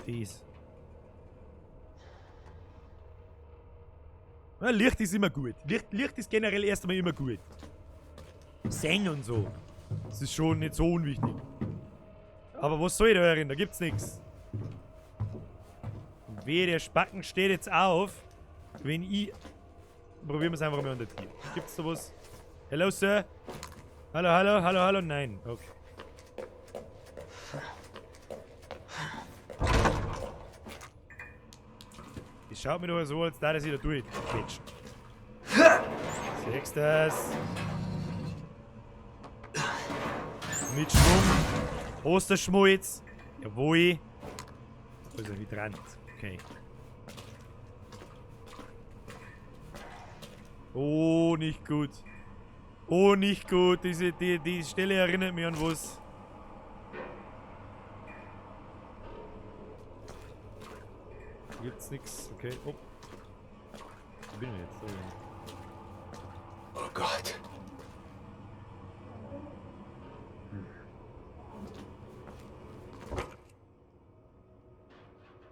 Das. Ja, Licht ist immer gut. Licht ist generell erst einmal immer gut. Sehen und so. Das ist schon nicht so unwichtig. Aber was soll ich da herin? Da gibt's nichts. Wehe, der Spacken steht jetzt auf. Wenn ich... Probieren wir es einfach mal an der Tür. Gibt's da was? Hello, Sir. Hallo, hallo, hallo, hallo, nein. Okay. Das schaut mir doch so, als da das wieder durchquetschen. Siehst du das? Mit Schwung. Osterschmolz. Jawohl. Also nicht Rand. Okay. Oh, nicht gut. Oh, nicht gut. Die Stelle erinnert mich an was. Hier gibt's nix. Okay. Oh. Wo bin ich jetzt? Oh Gott.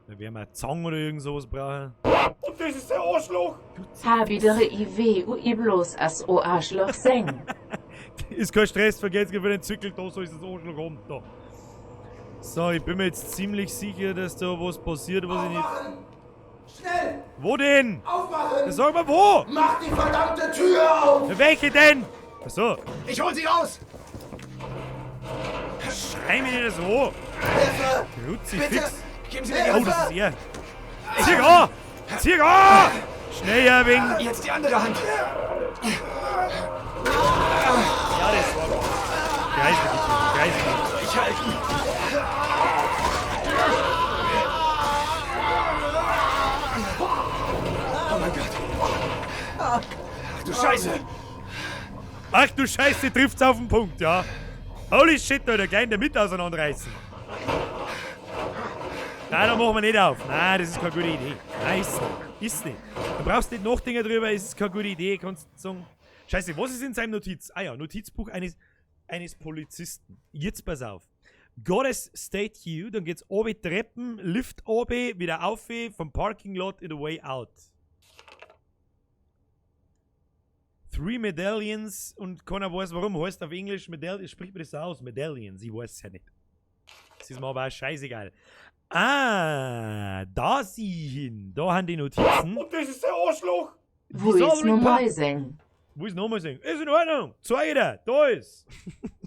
Da werden wir eine Zange oder irgend sowas brauchen. Und das ist der Arschloch! Habidere Ive u Iblos as o Arschloch seng. Ist kein Stress, vergesst für den Zirkel, da so ist das Arschloch rum. Da. So, ich bin mir jetzt ziemlich sicher, dass da was passiert, was ich nicht. Schnell! Wo denn? Aufmachen! Sag mal wo! Mach die verdammte Tür auf! Welche denn? Achso, Ich hol sie raus! schrei mir nicht so! Hilfe! Kruzifix! Bitte! Geben Sie mir Oh, Hilfe! das ist er! Zieh an! Zieh an! Schnell, Erwin! Jetzt die andere Hand! Ja, das war gut. Greif. Ich halten! Oh mein Gott! Ach du Scheiße! Ach du Scheiße, trifft's auf den Punkt, ja? Holy shit, Alter, gleich in der Mitte auseinanderreißen. Nein, da machen wir nicht auf. Nein, das ist keine gute Idee. Nein, ist nicht. Du brauchst nicht nachdenken drüber, ist keine gute Idee, kannst sagen. Scheiße, was ist in seinem Notiz? Ah ja, Notizbuch eines Polizisten. Jetzt pass auf. Goddess State You, dann geht's oben Treppen, Lift oben, wieder auf, vom Parking Lot in the way out. 3 Medallions und keiner weiß warum, heißt auf Englisch Medallions, spricht mir das so aus, Medallions, ich weiß es ja nicht. Das ist mir aber auch scheißegal. Ah, da sie hin, da haben die Notizen. Und das ist der Arschloch! Wo ist nochmal seng? Wo ist nochmal singen? Ist in Ordnung, Zweiter, da ist.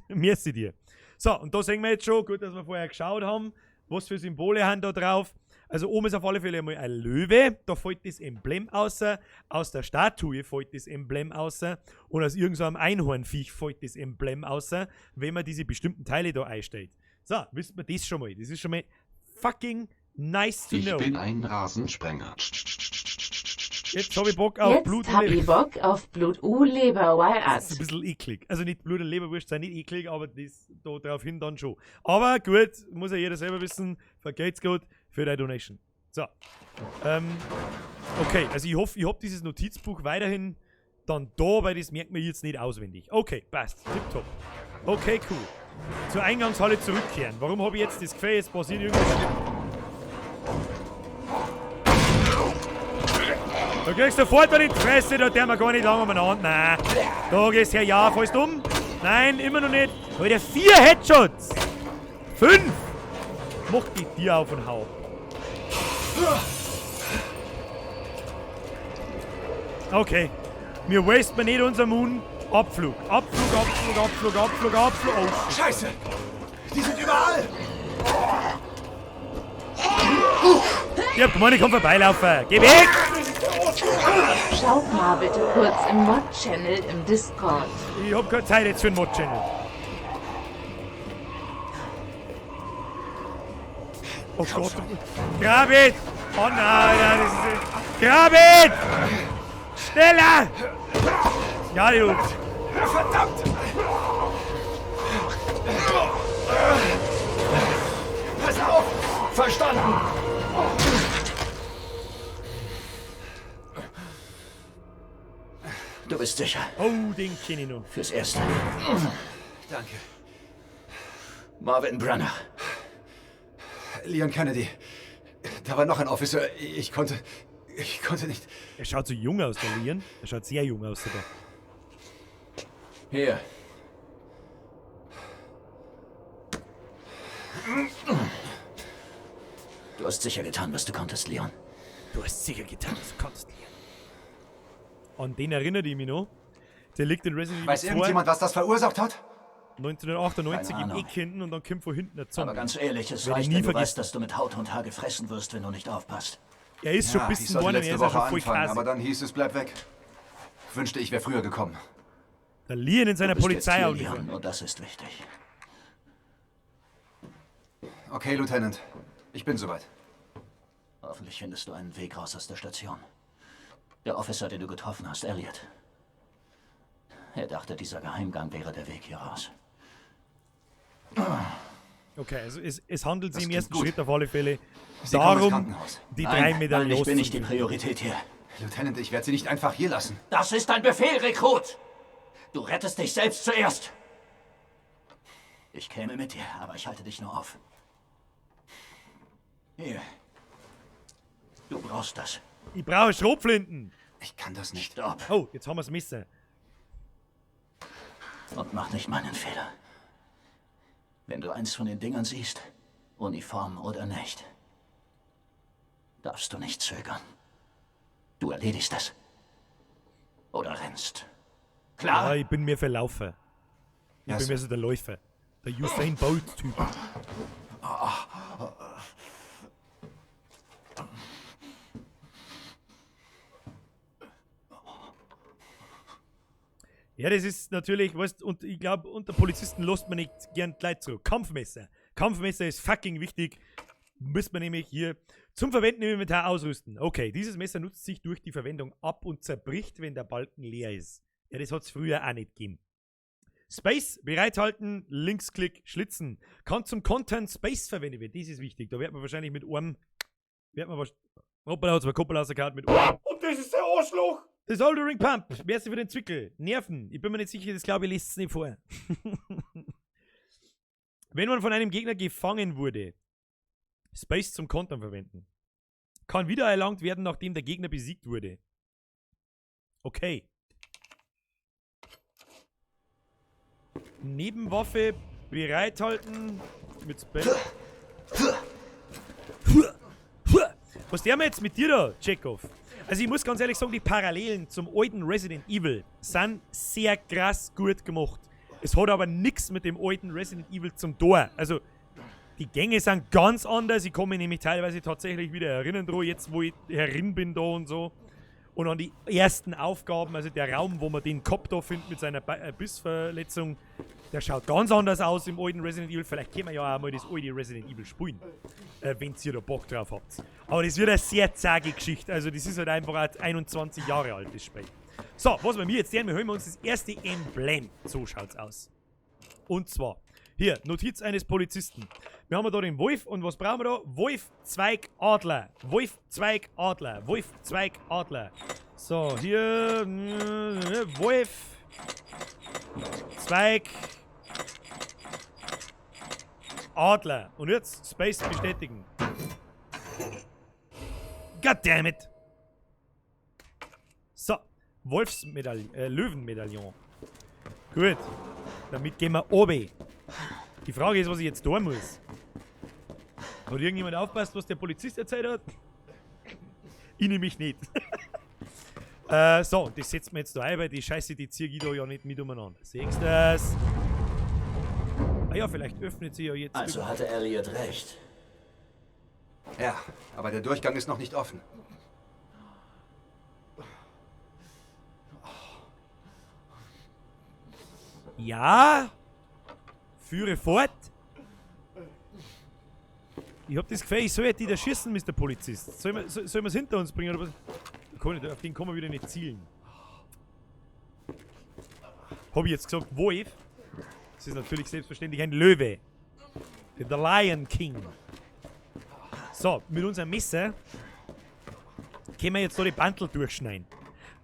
Merci dir. So, und da sehen wir jetzt schon, gut, dass wir vorher geschaut haben, was für Symbole haben da drauf. Also oben ist auf alle Fälle einmal ein Löwe, da fällt das Emblem außer, aus der Statue fällt das Emblem außer und aus irgendeinem Einhornviech fällt das Emblem außer, wenn man diese bestimmten Teile da einstellt. So, wisst man das schon mal. Das ist schon mal fucking nice to know. Ich bin ein Rasensprenger. Jetzt habe ich Bock auf Blut Jetzt hab ich Bock auf Blut u Leberweiß. Das ist ein bisschen eklig. Also nicht Blut und Leberwurst sind nicht eklig, aber das da drauf hin dann schon. Aber gut, muss ja jeder selber wissen, vergeht's gut für die Donation. So. Okay, also ich hoffe, ich habe dieses Notizbuch weiterhin dann da, weil das merkt man jetzt nicht auswendig. Okay, passt. Tipptopp. Okay, cool. Zur Eingangshalle zurückkehren. Warum habe ich jetzt das Gefühl, jetzt passiert irgendwas? Da kriegst du sofort in die Fresse, da der wir gar nicht lange umeinander. Nein. Da gehst du her, ja, fällst du um? Nein, immer noch nicht. Alter, 4 Headshots! 5! Mach die Tür auf und hau. Okay. Wir wasten nicht unser Moon. Abflug. Abflug. Oh, Scheiße! Die sind überall! Ich hab gemeint, ich komm vorbeilaufen. Geh weg! Schaut mal bitte kurz im Mod-Channel im Discord. Ich hab keine Zeit jetzt für einen Mod-Channel. Oh Gott. Grabit! Oh nein, das ist... Grabit! Schneller! Ja, du. Verdammt! Pass auf! Verstanden! Du bist sicher. Oh, den kenn ich noch. Fürs Erste. Danke. Marvin Branagh. Leon Kennedy. Da war noch ein Officer. Ich konnte nicht. Er schaut so jung aus, der Leon. Er schaut sehr jung aus sogar. Hier. Du hast sicher getan, was du konntest, Leon. Du hast sicher getan, was du konntest, Leon. An den erinnert ich mich noch. Der liegt in Resident Evil 2. Weiß irgendjemand, was das verursacht hat? 1998 Keine im Ahnung. Eck hinten und dann kommt von hinten der Zombie. Aber ganz ehrlich, es Werd ich reicht, nie wenn du vergessen. weißt, dass du mit Haut und Haar gefressen wirst, wenn du nicht aufpasst. Er ist schon ein ich bisschen sollte geworden, er letzte ist auch Woche schon voll anfangen, krass. aber dann hieß es, bleib weg. Wünschte, ich wäre früher gekommen. Der Leon in seiner Du bist jetzt hier, Polizeiuniform. Leon, und das ist wichtig. Okay, Lieutenant. Ich bin soweit. Hoffentlich findest du einen Weg raus aus der Station. Der Officer, den du getroffen hast, Elliot. Er dachte, dieser Geheimgang wäre der Weg hier raus. Okay, also es handelt sich Das im klingt ersten gut. Schritt auf alle Fälle Sie kommen ins darum, Krankenhaus. die Nein, 3 Medaillen ich bin nicht die loszubringen. Priorität hier. Lieutenant, ich werde Sie nicht einfach hier lassen. Das ist ein Befehl, Rekrut! Du rettest dich selbst zuerst! Ich käme mit dir, aber ich halte dich nur auf. Hier. Du brauchst das. Ich brauche Schrotflinten. Ich kann das nicht. Stopp. Oh, jetzt haben wir das Messer. Und mach nicht meinen Fehler. Wenn du eins von den Dingern siehst, Uniform oder nicht, darfst du nicht zögern. Du erledigst es. Oder rennst. Klar? Ja, ich bin mir verlaufen. Ich Ja, bin Sir. mir so der Läufer. Der Usain Bolt-Typ. Ja, das ist natürlich, weißt, und ich glaube, unter Polizisten lässt man nicht gern die Leute zurück. Kampfmesser. Kampfmesser ist fucking wichtig. Muss man nämlich hier zum Verwenden im Inventar ausrüsten. Okay, dieses Messer nutzt sich durch die Verwendung ab und zerbricht, wenn der Balken leer ist. Ja, das hat es früher auch nicht gegeben. Space, bereithalten, Linksklick, schlitzen. Kann zum Content Space verwendet werden. Das ist wichtig. Da wird man wahrscheinlich mit einem. Hoppala, hat zwar Kuppel rausgehauen mit einem. Und das ist der Arschloch! Das Soldering Pump. Merci für den Zwickel. Nerven. Ich bin mir nicht sicher, das glaube ich, lässt es nicht vor. Wenn man von einem Gegner gefangen wurde, Space zum Kontern verwenden. Kann wiedererlangt werden, nachdem der Gegner besiegt wurde. Okay. Nebenwaffe bereithalten mit Space. Was der mir jetzt mit dir da, Chekhov? Also ich muss ganz ehrlich sagen, die Parallelen zum alten Resident Evil sind sehr krass gut gemacht. Es hat aber nichts mit dem alten Resident Evil zum Tor. Also die Gänge sind ganz anders. Ich kann mich nämlich teilweise tatsächlich wieder erinnern dran, jetzt wo ich herin bin da und so. Und an die ersten Aufgaben, also der Raum, wo man den Kopf da findet mit seiner Bissverletzung, der schaut ganz anders aus im alten Resident Evil. Vielleicht können wir ja auch mal das alte Resident Evil spielen, wenn ihr da Bock drauf habt. Aber das wird eine sehr zähe Geschichte. Also das ist halt einfach ein 21 Jahre altes Spiel. So, was wir jetzt sehen, wir holen uns das erste Emblem. So schaut's aus. Und zwar, hier, Notiz eines Polizisten. Wir haben da den Wolf und was brauchen wir da? Wolf, Zweig, Adler. Wolf, Zweig, Adler. Wolf, Zweig, Adler. So, hier, Wolf, Zweig, Adler. Und jetzt Space bestätigen. Goddammit! So, Löwenmedaillon. Gut, damit gehen wir oben. Die Frage ist, was ich jetzt tun muss. Hat irgendjemand aufpasst, was der Polizist erzählt hat? Ich nehme mich nicht. So, das setzt mir jetzt da ein, weil die Scheiße, die ziehe ich da ja nicht mit umeinander. Siehst du das? Ah ja, vielleicht öffnet sie ja jetzt. Also hatte Elliot recht. Ja, aber der Durchgang ist noch nicht offen. Ja? Führe fort. Ich hab das Gefühl, ich soll jetzt wieder schießen, Mr. Polizist. Sollen wir es hinter uns bringen oder was? Auf den kann man wieder nicht zielen. Hab ich jetzt gesagt, Wolf? Das ist natürlich selbstverständlich ein Löwe. Der Lion King. So, mit unserem Messer können wir jetzt da die Bantel durchschneiden.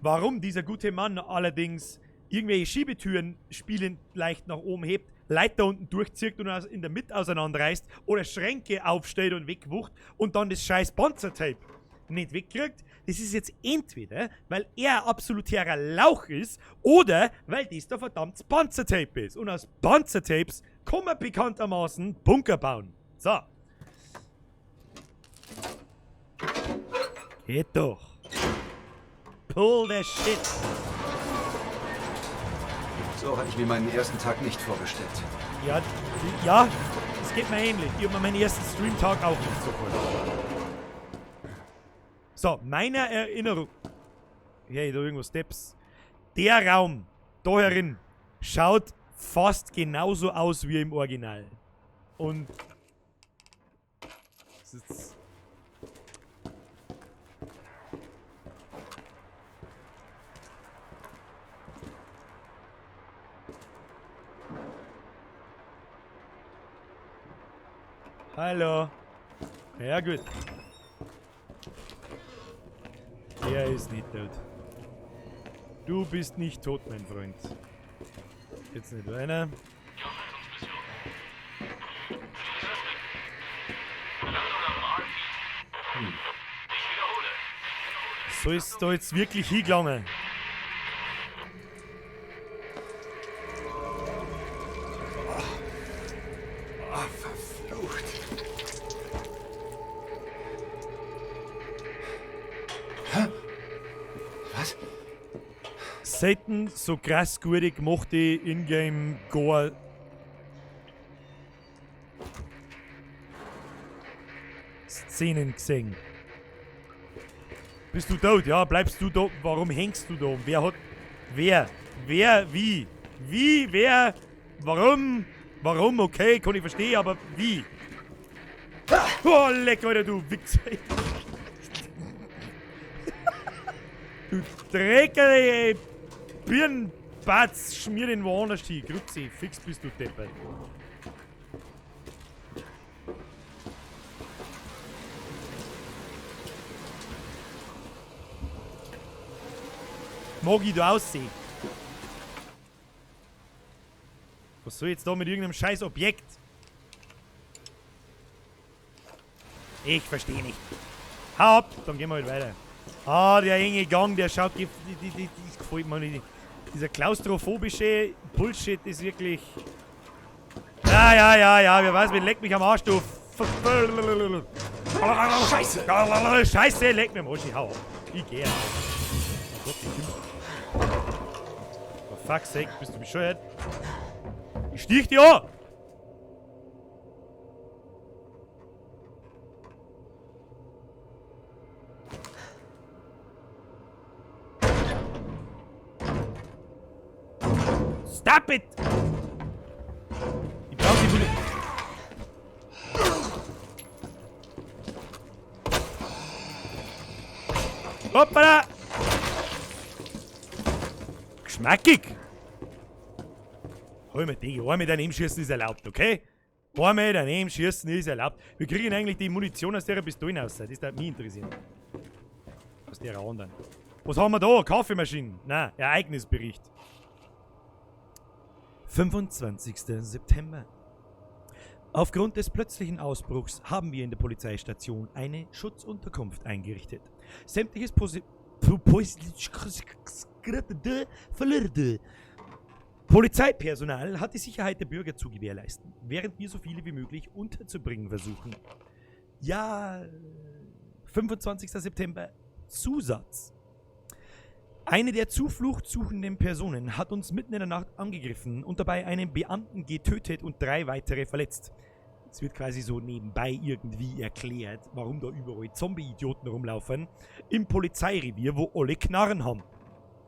Warum dieser gute Mann allerdings irgendwelche Schiebetüren spielend leicht nach oben hebt, Leiter unten durchzieht und in der Mitte auseinanderreißt oder Schränke aufstellt und wegwucht und dann das scheiß Panzertape nicht wegkriegt, das ist jetzt entweder, weil er ein absoluter Lauch ist oder weil das da verdammt Panzertape ist. Und aus Panzertapes kann man bekanntermaßen Bunker bauen. So. Geht doch. Pull the shit. So hatte ich mir meinen ersten Tag nicht vorgestellt. Ja, es geht mir ähnlich. Ich habe mir meinen ersten Streamtag auch nicht so vorgestellt. So, meiner Erinnerung. Hey, da irgendwo Steps. Der Raum, da herin, schaut fast genauso aus wie im Original. Und das ist Hallo. Ja, gut. Er ist nicht tot. Du bist nicht tot, mein Freund. Jetzt nicht weiter. So ist da jetzt wirklich hingelangen. Verflucht. Hä? Was? Selten so krass gute gemachte Ingame Gore Szenen gesehen. Bist du tot? Ja, bleibst du da? Warum hängst du da? Wer hat. Wer? Wie? Wie? Wer? Warum? Warum? Okay, kann ich verstehen, aber wie? Oh, leck, Alter, du Wichser. Du Dreckerle, Birnenbatz, schmier den woanders hin. Grüezi, fix bist du deppert. Mag ich da aussehen? Was soll ich jetzt da mit irgendeinem scheiß Objekt? Ich verstehe nicht. Hau ab, dann gehen wir halt weiter. Ah, der enge Gang, der schaut... Das gefällt mir nicht. Dieser klaustrophobische Bullshit ist wirklich... Ja, wer weiß, wer leckt mich am Arsch, du... Scheiße! Scheiße, leck mir am Arsch, ich hau ab. Ich geh auf. Oh Gott, ich bin... For fuck's sake, bist du bescheuert? Ich stich dich an! Stop it! Ich brauch die Bude. Hoppala! Geschmackig! Einmal daneben schießen ist erlaubt, okay? Einmal daneben schießen ist erlaubt. Wir kriegen eigentlich die Munition aus der Pistolen aus. Das würde mich interessieren. Aus der anderen. Was haben wir da? Kaffeemaschinen? Nein, Ereignisbericht. 25. September. Aufgrund des plötzlichen Ausbruchs haben wir in der Polizeistation eine Schutzunterkunft eingerichtet. Sämtliches Polizeipersonal hat die Sicherheit der Bürger zu gewährleisten, während wir so viele wie möglich unterzubringen versuchen. Ja, 25. September. Zusatz. Eine der Zuflucht suchenden Personen hat uns mitten in der Nacht angegriffen und dabei einen Beamten getötet und 3 weitere verletzt. Es wird quasi so nebenbei irgendwie erklärt, warum da überall Zombie-Idioten rumlaufen im Polizeirevier, wo alle Knarren haben.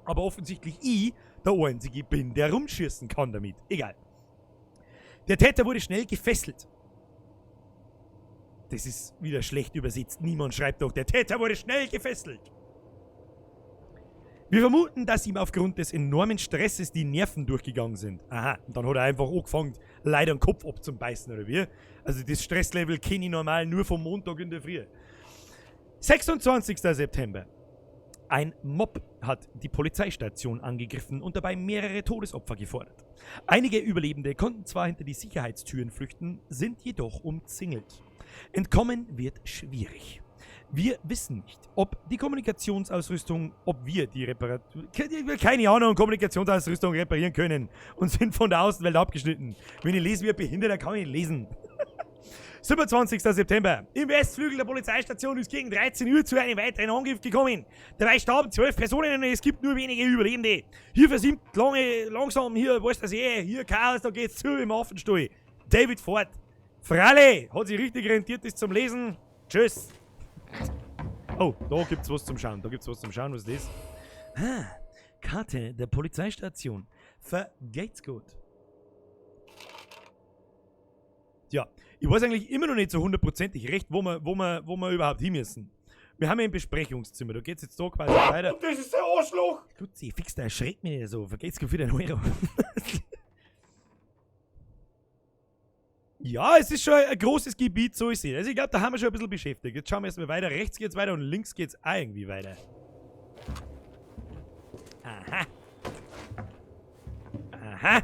Aber offensichtlich ich der Einzige bin, der rumschießen kann damit. Egal. Der Täter wurde schnell gefesselt. Das ist wieder schlecht übersetzt. Niemand schreibt doch, der Täter wurde schnell gefesselt. Wir vermuten, dass ihm aufgrund des enormen Stresses die Nerven durchgegangen sind. Aha, und dann hat er einfach angefangen, leider den Kopf abzubeißen, oder wie? Also das Stresslevel kenne ich normal nur vom Montag in der Früh. 26. September. Ein Mob hat die Polizeistation angegriffen und dabei mehrere Todesopfer gefordert. Einige Überlebende konnten zwar hinter die Sicherheitstüren flüchten, sind jedoch umzingelt. Entkommen wird schwierig. Wir wissen nicht, ob die Kommunikationsausrüstung, ob wir die keine Ahnung, Kommunikationsausrüstung reparieren können und sind von der Außenwelt abgeschnitten. Wenn ich lese wie ein Behinderter, kann ich nicht lesen. 27. September. Im Westflügel der Polizeistation ist gegen 13 Uhr zu einem weiteren Angriff gekommen. Dabei starben 12 Personen und es gibt nur wenige Überlebende. Hier versinkt langsam, hier, weißt du, hier Chaos, da geht's zu im Affenstall. David Ford. Fralle, hat sich richtig rentiert, ist zum Lesen. Tschüss. Oh, da gibt's was zum Schauen. Was ist das? Karte der Polizeistation. Vergeht's gut. Ja, ich weiß eigentlich immer noch nicht so hundertprozentig recht, wo wir überhaupt hin müssen. Wir haben ja ein Besprechungszimmer, da geht's jetzt da quasi weiter. Und das ist der Arschloch! Tutzi, fix, der erschreckt mich nicht so. Vergeht's gut für den Euro. Ja, es ist schon ein großes Gebiet, so ist es. Also ich glaube, da haben wir schon ein bisschen beschäftigt. Jetzt schauen wir erstmal weiter. Rechts geht's weiter und links geht's auch irgendwie weiter. Aha. Aha.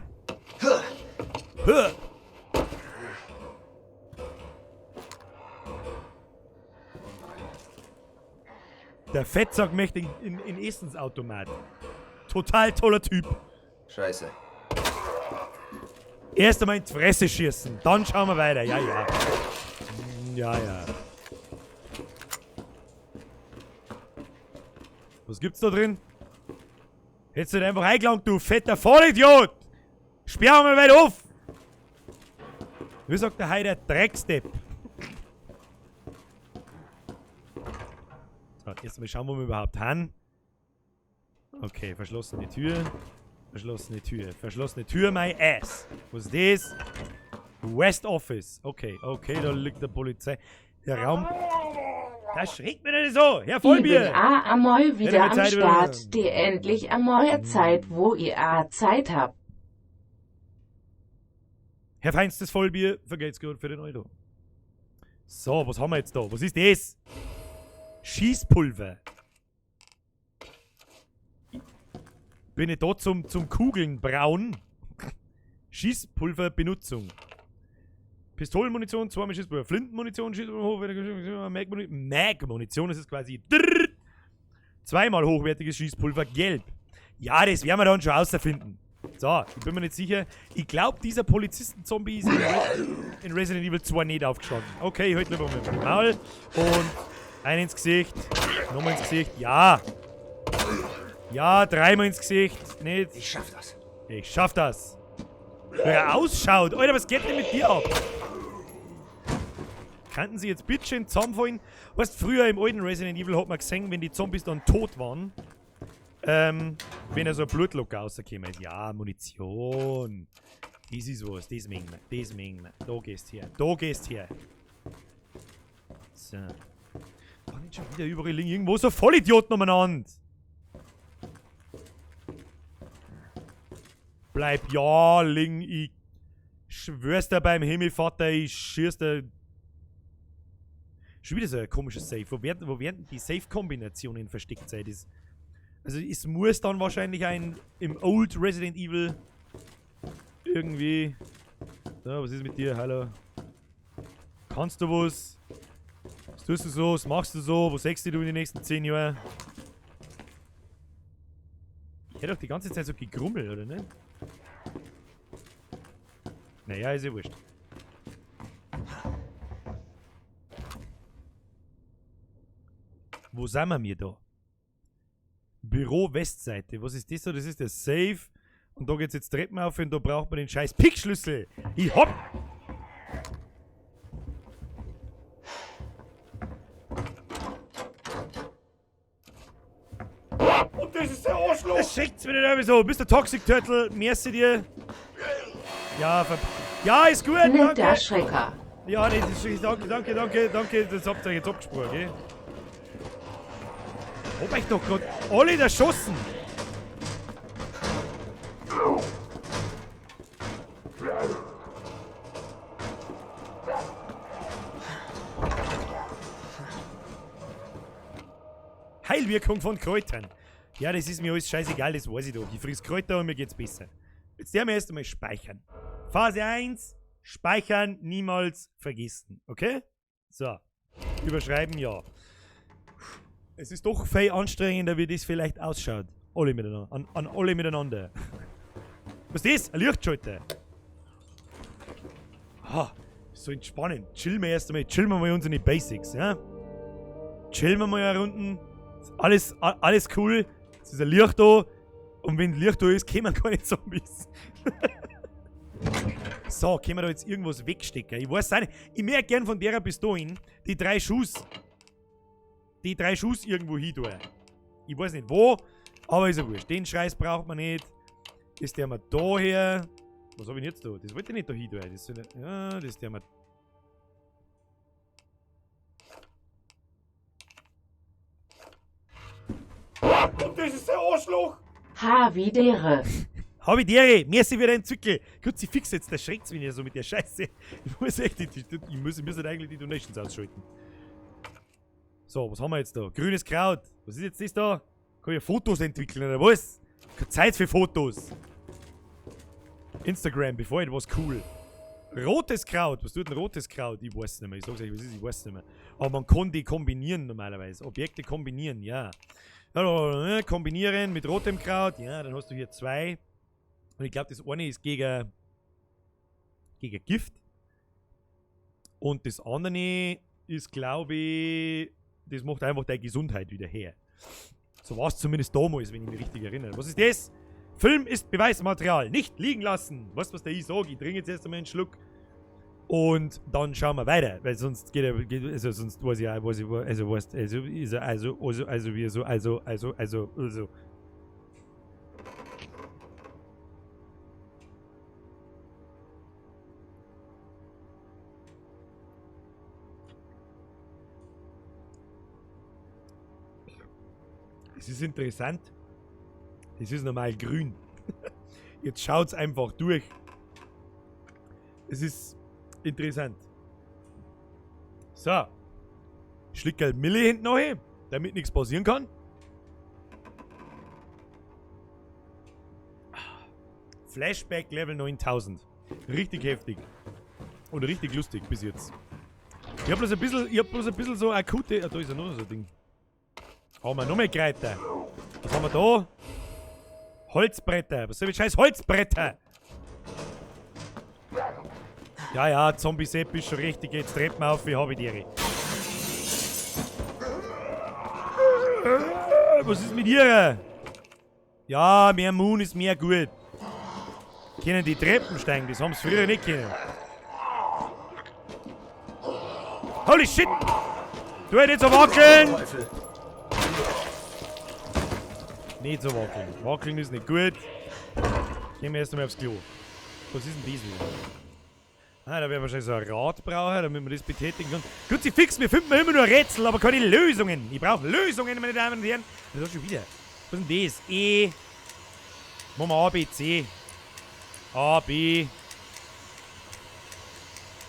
Der Fettsack möchte in Essensautomat. Total toller Typ. Scheiße. Erst einmal in die Fresse schießen, dann schauen wir weiter. Ja, ja. Ja, ja. Was gibt's da drin? Hättest du nicht einfach eingelangt, du fetter Vollidiot! Sperr mal weit auf! Wie sagt der Heide, Dreckstepp? So, erst mal schauen, wo wir überhaupt haben. Okay, verschlossene Tür. Verschlossene Tür, my ass. Was ist das? West Office. Okay, da liegt der Polizei. Der Raum. Das schreckt mir nicht so. Herr Vollbier. Ich bin auch einmal wieder am Start. Die endlich einmal Zeit, wo ihr auch Zeit habt. Herr Feinstes Vollbier, vergeht's gut für den Euro. So, was haben wir jetzt da? Was ist das? Schießpulver. Bin ich da zum Kugeln brauen? Schießpulverbenutzung. Pistolenmunition, zweimal Schießpulver. Flintenmunition, Schießpulver, Mag-Munition, das ist quasi zweimal hochwertiges Schießpulver, gelb. Ja, das werden wir dann schon außerfinden. So, ich bin mir nicht sicher. Ich glaube, dieser Polizisten-Zombie ist in Resident Evil 2 nicht aufgestanden. Okay, ich halte lieber mit dem Maul. Und einen ins Gesicht. Nochmal ins Gesicht. Ja. Ja, dreimal ins Gesicht. Nicht. Ich schaff das. Ich schaff das. Wie er ausschaut. Alter, was geht denn mit dir ab? Kannten Sie jetzt bitte schön zusammenfallen? Weißt du, früher im alten Resident Evil hat man gesehen, wenn die Zombies dann tot waren, wenn er so ein Blutlocker rausgekommen ist. Ja, Munition. Das ist was. Das mengen wir. Da gehst her. So. Ach, nicht schon wieder überall liegen irgendwo so Vollidioten umeinander. Bleib ja liegen, ich schwör's dir beim Himmelvater, ich schieß dir. Schon wieder so ein komisches Safe. Wo werden die Safe-Kombinationen versteckt sein? Also es muss dann wahrscheinlich im Old Resident Evil irgendwie. So, was ist mit dir? Hallo. Kannst du was? Was tust du so? Was machst du so? Wo sechst du in den nächsten 10 Jahren? Ich hätte doch die ganze Zeit so gegrummelt, oder ne? Naja, ist ja wurscht. Wo sind wir da? Büro Westseite. Was ist das da? Das ist der Safe. Und da geht's jetzt Treppen auf und da braucht man den scheiß Pickschlüssel. Ich hopp! Und das ist der Arschloch! Das schickt's mir nicht irgendwie so. Bist du Toxic Turtle? Merci dir. Ja, ist gut. Nicht der Schrecker. Ja, nee, danke. Das habt ihr jetzt abgesprochen, gell? Hab ich doch gerade alle erschossen. Heilwirkung von Kräutern. Ja, das ist mir alles scheißegal, das weiß ich doch. Ich friss Kräuter und mir geht's besser. Jetzt werden wir erst einmal speichern. Phase 1, speichern, niemals vergessen. Okay? So. Überschreiben, ja. Es ist doch viel anstrengender, wie das vielleicht ausschaut. Alle miteinander. An alle miteinander. Was ist das? Ein Lichtschalter. Ah, So entspannend. Chillen wir mal unsere Basics, ja? Chillen wir mal Runden. Alles cool. Es ist ein Licht da. Und wenn Licht da ist, kommen keine Zombies. So, können wir da jetzt irgendwas wegstecken? Ich weiß nicht. Ich merke gern von der bis dahin die 3 Schuss. Die 3 Schuss irgendwo hin tun. Ich weiß nicht wo, aber ist ja wurscht. Den Scheiß braucht man nicht. Das der wir da her. Was habe ich denn jetzt da? Das wollte ich nicht da hin tun. Das soll nicht, ja, das der wir. Und das ist der Arschloch! Havidere. Havidere, merci für deinen Zückel. Kurz, ich fix jetzt, das schreckt's mich ja so mit der Scheiße. Ich muss echt, ich muss eigentlich die Donations ausschalten. So, was haben wir jetzt da? Grünes Kraut. Was ist jetzt das da? Kann ich Fotos entwickeln oder was? Keine Zeit für Fotos. Instagram, before it was cool. Rotes Kraut. Was tut ein rotes Kraut? Ich weiß nicht mehr. Ich sag's euch, was ist, ich weiß nicht mehr. Aber man kann die kombinieren normalerweise. Objekte kombinieren, ja. Also, kombinieren mit rotem Kraut. Ja, dann hast du hier 2. Und ich glaube, das eine ist gegen Gift. Und das andere ist, glaube ich, das macht einfach deine Gesundheit wieder her. So war es zumindest damals, wenn ich mich richtig erinnere. Was ist das? Film ist Beweismaterial. Nicht liegen lassen. Weißt du, was der ich sage? Ich trinke jetzt erst einmal einen Schluck. Und dann schauen wir weiter. Weil sonst geht also sonst weiß ich auch, was ich, also weißt, also. Das ist interessant. Das ist normal grün. Jetzt schaut's einfach durch. Es ist interessant. So. Schlickerl Mille hinten noch hin, damit nichts passieren kann. Flashback Level 9000. Richtig heftig. Und richtig lustig bis jetzt. Ich hab bloß ein bisschen so akute. Ah, da ist ja noch so ein Ding. Haben wir noch mehr Kräuter. Was haben wir da? Holzbretter. Was soll ich scheiß Holzbretter? Ja, Zombie-Sepp ist schon richtig. Jetzt Treppen auf, wie habe ich die? Was ist mit ihr? Ja, mehr Moon ist mehr gut. Können die Treppen steigen, das haben sie früher nicht können. Holy shit! Du hättest so wackeln! Nicht so wackeln. Wackeln ist nicht gut. Gehen wir erst einmal aufs Klo. Was ist denn das wieder? Ah, da wäre wahrscheinlich so ein Rad brauchen, damit man das betätigen kann. Gut, sie fix, wir finden immer nur Rätsel, aber keine Lösungen. Ich brauche Lösungen, meine Damen und Herren. Das ist schon wieder. Was ist denn das? E. Machen wir A, B, C. A, B.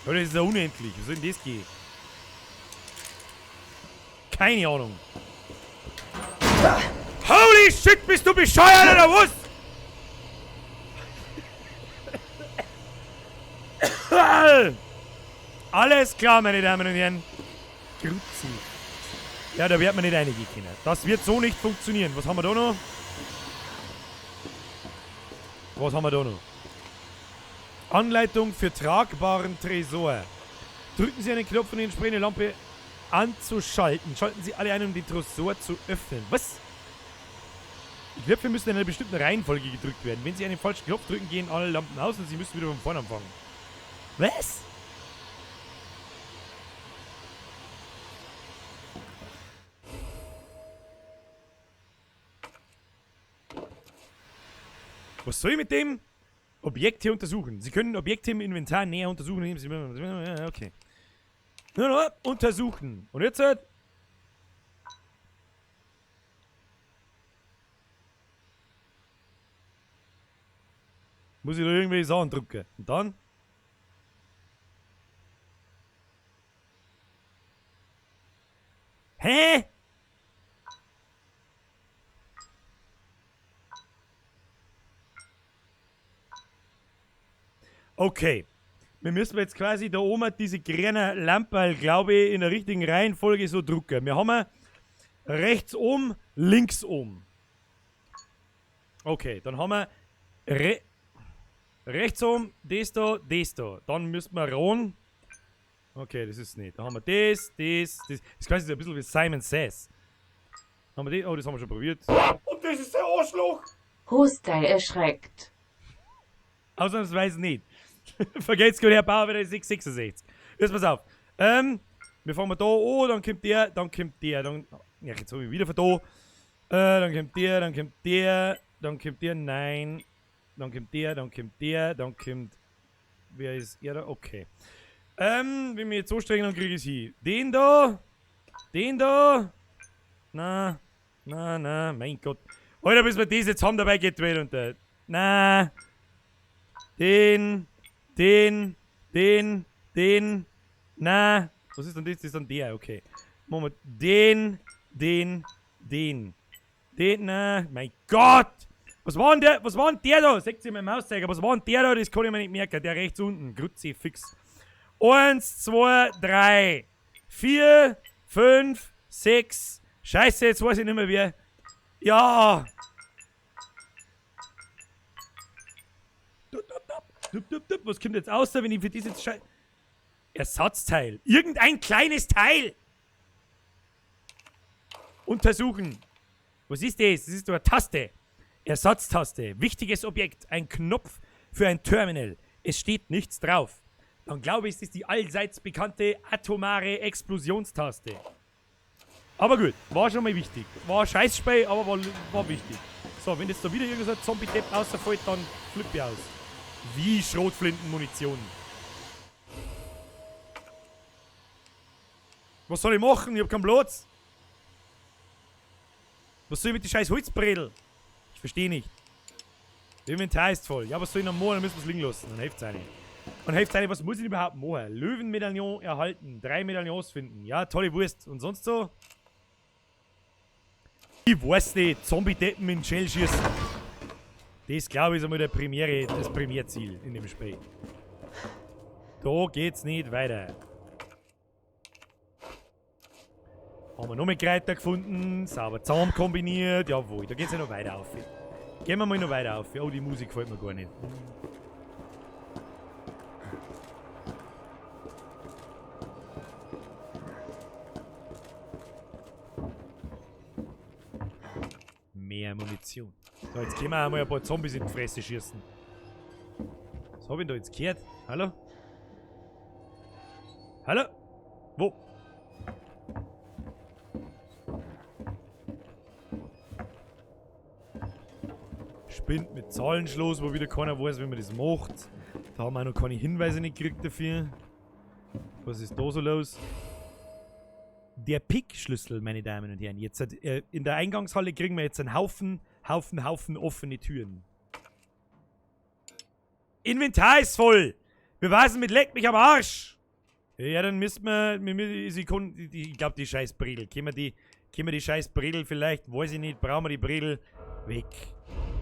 Oh, das ist ja unendlich. Wie soll denn das gehen? Keine Ahnung. Holy shit, bist du bescheuert oder was? Alles klar, meine Damen und Herren. Grüezi. Ja, da wird man nicht reingehen können. Das wird so nicht funktionieren. Was haben wir da noch? Was haben wir da noch? Anleitung für tragbaren Tresor. Drücken Sie einen Knopf, um die entsprechende Lampe anzuschalten. Schalten Sie alle ein, um den Tresor zu öffnen. Was? Die Knöpfe müssen in einer bestimmten Reihenfolge gedrückt werden. Wenn Sie einen falschen Knopf drücken, gehen alle Lampen aus und Sie müssen wieder von vorne anfangen. Was? Was soll ich mit dem? Objekte untersuchen. Sie können Objekte im Inventar näher untersuchen, indem Sie... Ja, okay. Nur untersuchen. Und jetzt halt... Muss ich da irgendwelche Sachen drücken. Und dann? Hä? Okay. Wir müssen jetzt quasi da oben diese grüne Lampe, glaube ich, in der richtigen Reihenfolge so drucken. Wir haben rechts oben, links oben. Okay, dann haben wir rechts oben, das da, das da. Dann müssen wir ran Okay, das ist nicht. Da haben wir das. Das ist quasi so ein bisschen wie Simon Says. Haben wir das? Oh, das haben wir schon probiert. Und das ist der Arschloch! Hostel erschreckt. Ausnahmsweise nicht. Vergelt's gut, Herr Bauer, wieder 666. Jetzt pass auf. Wir fangen da an, dann kommt der, dann. Ja, jetzt habe ich wieder von da. Dann kommt der, dann kommt der, nein. Dann kommt der, dann kommt. Wer ist er da? Okay. Wenn wir jetzt so strengen, dann kriege ich es hin. Den da. Na, mein Gott. Alter, bis wir das jetzt haben, dabei geht wieder und der. Na. Den. Na. Was ist denn das? Das ist dann der, okay. Machen wir den. Na, mein Gott! Was war denn der da? Seht ihr meinen Mauszeiger? Was war denn der da? Das kann ich mir nicht merken. Der rechts unten. Grützi, fix. 1, 2, 3, 4, 5, 6. Scheiße, jetzt weiß ich nicht mehr wer. Ja! Was kommt jetzt aus, wenn ich für dieses Scheiß. Ersatzteil. Irgendein kleines Teil! Untersuchen. Was ist das? Das ist doch eine Taste. Ersatztaste. Wichtiges Objekt. Ein Knopf für ein Terminal. Es steht nichts drauf. Dann glaube ich, es ist die allseits bekannte atomare Explosionstaste. Aber gut, war schon mal wichtig. War ein Scheißspiel, aber war wichtig. So, wenn jetzt da wieder irgendein Zombie-Depp rausfällt, dann flippe ich aus. Wie Schrotflintenmunition. Was soll ich machen? Ich hab keinen Platz. Was soll ich mit den scheiß Holzbredel? Ich verstehe nicht. Der Inventar ist voll. Ja, was soll ich noch machen? Dann müssen wir es liegen lassen. Dann hilft's auch nicht. Dann hilft's auch nicht. Was muss ich überhaupt machen? Löwenmedaillon erhalten. 3 Medaillons finden. Ja, tolle Wurst. Und sonst so? Ich weiß nicht. Zombie-Deppen in Shell schießen. Das, glaube ich, ist einmal das Primärziel in dem Spiel. Da geht's nicht weiter. Haben wir noch mehr Kräuter gefunden, sauber zusammen kombiniert, jawohl, da geht's ja noch weiter auf. Gehen wir mal noch weiter auf. Oh, die Musik gefällt mir gar nicht. Mehr Munition. So, jetzt können wir auch mal ein paar Zombies in die Fresse schießen. Was hab ich da jetzt gehört? Hallo? Hallo? Wo? Spinnt mit Zahlenschloss, wo wieder keiner weiß, wie man das macht. Da haben wir auch noch keine Hinweise nicht gekriegt dafür. Was ist da so los? Der Pick-Schlüssel, meine Damen und Herren. Jetzt in der Eingangshalle kriegen wir jetzt einen Haufen offene Türen. Inventar ist voll! Beweisen mit Leck mich am Arsch! Ja, dann müssen wir, ich glaube die scheiß Bredel. Können wir die scheiß Bredel vielleicht, weiß ich nicht, brauchen wir die Bredel? Weg!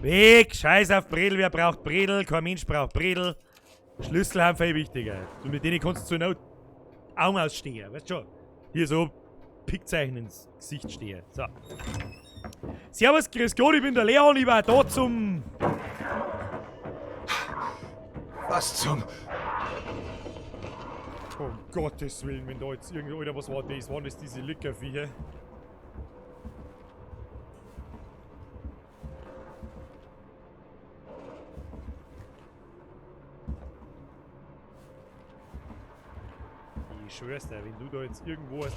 Weg! Scheiß auf Bredel, wer braucht Bredel? Kein Mensch braucht Bredel. Schlüssel haben viel wichtiger. Und mit denen kannst du zur Not Augen ausstehen, weißt du schon? Hier so Pickzeichen ins Gesicht stehen. So. Servus, grüß Gott, ich bin der Leon, ich war da zum... Was zum... Um Gottes Willen, wenn da jetzt irgendwie... Alter, was war das? Waren das diese Lickerviecher? Ich schwör's dir, wenn du da jetzt irgendwo hast...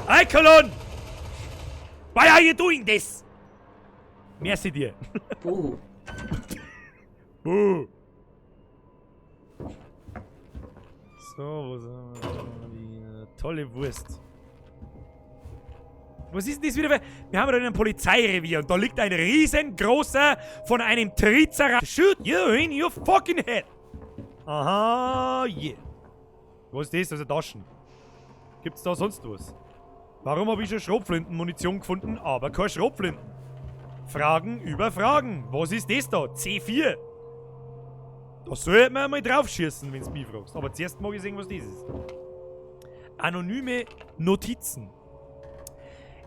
Hey, Colon! Why are you doing this? Merci dir. Buh. Buh. So, wo sind wir? Tolle Wurst. Was ist denn das wieder für... Wir haben da ein Polizeirevier und da liegt ein riesengroßer von einem Triceratops. Shoot you in your fucking head. Aha, yeah. Was ist das? Das ist eine Taschen. Gibt's da sonst was? Warum habe ich schon Schrotflintenmunition gefunden, aber keine Schrotflinten? Fragen über Fragen. Was ist das da? C4. Da sollte man mal drauf schießen, wenn du mich fragst. Aber zuerst mag ich sehen, was das ist. Anonyme Notizen.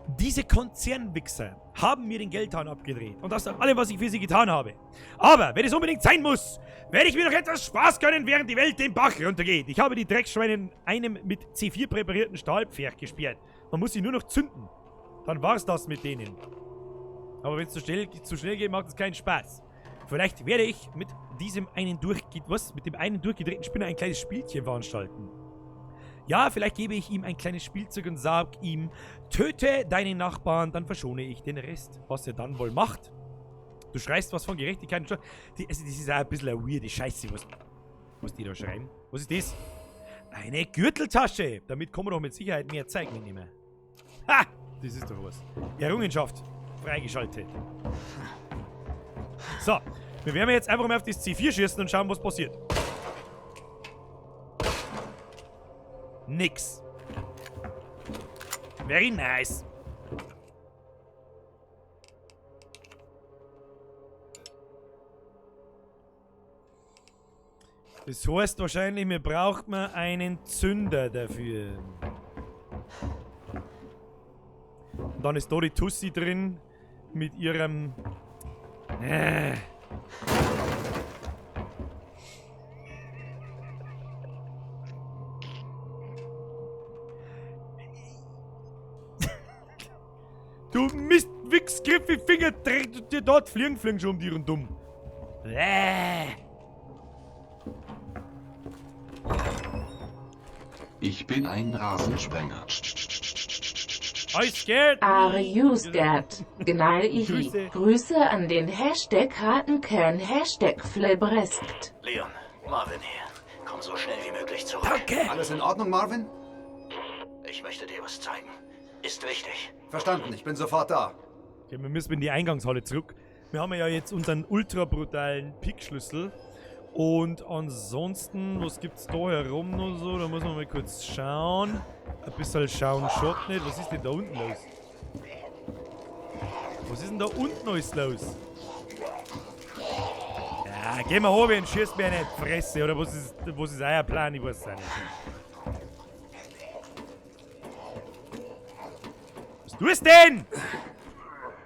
Diese Konzernwichser haben mir den Geldhahn abgedreht. Und das ist alles, was ich für sie getan habe. Aber, wenn es unbedingt sein muss, werde ich mir noch etwas Spaß gönnen, während die Welt den Bach runtergeht. Ich habe die Dreckschweine in einem mit C4 präparierten Stahlpferd gesperrt. Man muss sie nur noch zünden. Dann war's das mit denen. Aber wenn es zu schnell geht, macht es keinen Spaß. Vielleicht werde ich mit dem einen durchgedrehten Spinner ein kleines Spielchen veranstalten. Ja, vielleicht gebe ich ihm ein kleines Spielzeug und sag ihm, töte deinen Nachbarn, dann verschone ich den Rest. Was er dann wohl macht. Du schreist was von Gerechtigkeit und das ist auch ein bisschen eine weirde Scheiße, was die da schreien. Was ist das? Eine Gürteltasche. Damit kann man doch mit Sicherheit mehr Zeug mitnehmen. Ha! Das ist doch was. Errungenschaft. Freigeschaltet. So. Wir werden jetzt einfach mal auf das C4 schießen und schauen, was passiert. Nix. Very nice. Das heißt wahrscheinlich, mir braucht man einen Zünder dafür. Und dann ist da die Tussi drin mit ihrem... Du Mist, Wichs, Griffi, Finger, dir dort fliegen schon um dir und dumm. Ich bin ein Rasensprenger. Are you scared? Gnal Ihi. Grüße an den Hashtag Hartenkern, Hashtag Flebrest. Leon, Marvin hier. Komm so schnell wie möglich zurück. Danke. Alles in Ordnung, Marvin? Ich möchte dir was zeigen. Ist wichtig. Verstanden, ich bin sofort da. Okay, wir müssen in die Eingangshalle zurück. Wir haben ja jetzt unseren ultra brutalen Pickschlüssel. Und ansonsten, was gibt's da herum noch so? Da muss man mal kurz schauen. Ein bisschen schauen schaut nicht. Was ist denn da unten los? Was ist denn da unten alles los? Ja, geh mal hoch und schießt mir eine Fresse. Oder was ist euer Plan? Ich weiß es auch nicht. Was tust du denn?